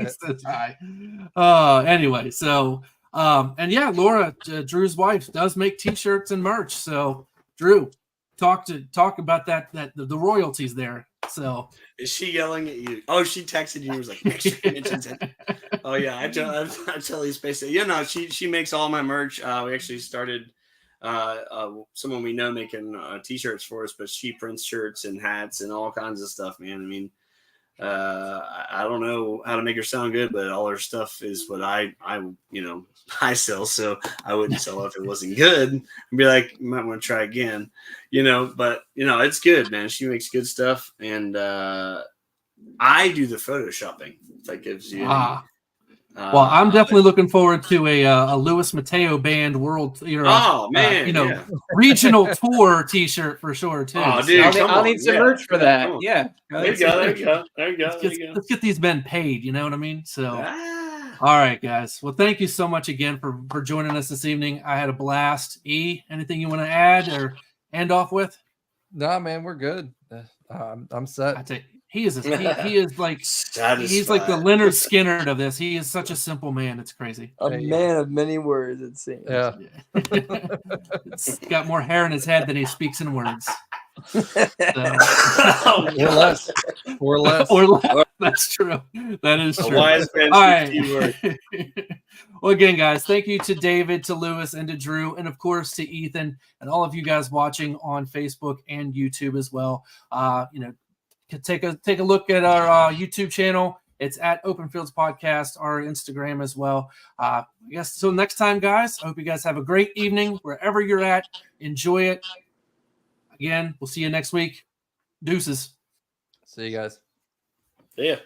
says hi. Anyway, so. And yeah, Laura, Drew's wife, does make T-shirts and merch. So, Drew, talk about the royalties there. So, is she yelling at you? Oh, she texted you. Was like, make sure you mention it. Oh yeah, I tell you, space. She makes all my merch. We actually started someone we know making T-shirts for us, but she prints shirts and hats and all kinds of stuff. Man, I mean. I don't know how to make her sound good, but all her stuff is what I sell. So I wouldn't sell it if it wasn't good. I'd be like, you might want to try again, but it's good, man. She makes good stuff. And, I do the photoshopping. If that gives you well, I'm definitely looking forward to a Louis Matteo band world, regional tour T-shirt for sure too. Oh, dude, I'll need some merch for that. Yeah, there you go. Let's get these men paid. You know what I mean? So, all right, guys. Well, thank you so much again for joining us this evening. I had a blast. Anything you want to add or end off with? Nah, man, we're good. I'm set. I take. He is like Satisfied. He's like the Leonard Skinner of this. He is such a simple man. It's crazy. A man of many words, it seems. Yeah. It's got more hair in his head than he speaks in words. Or less. That's true. That is true. Wise man. All right. Well, again, guys, thank you to David, to Lewis, and to Drew, and of course to Ethan and all of you guys watching on Facebook and YouTube as well. Take a look at our YouTube channel. It's at Open Fields Podcast, our Instagram as well. I guess so. Next time, guys, I hope you guys have a great evening wherever you're at. Enjoy it. Again, we'll see you next week. Deuces. See you guys. Yeah.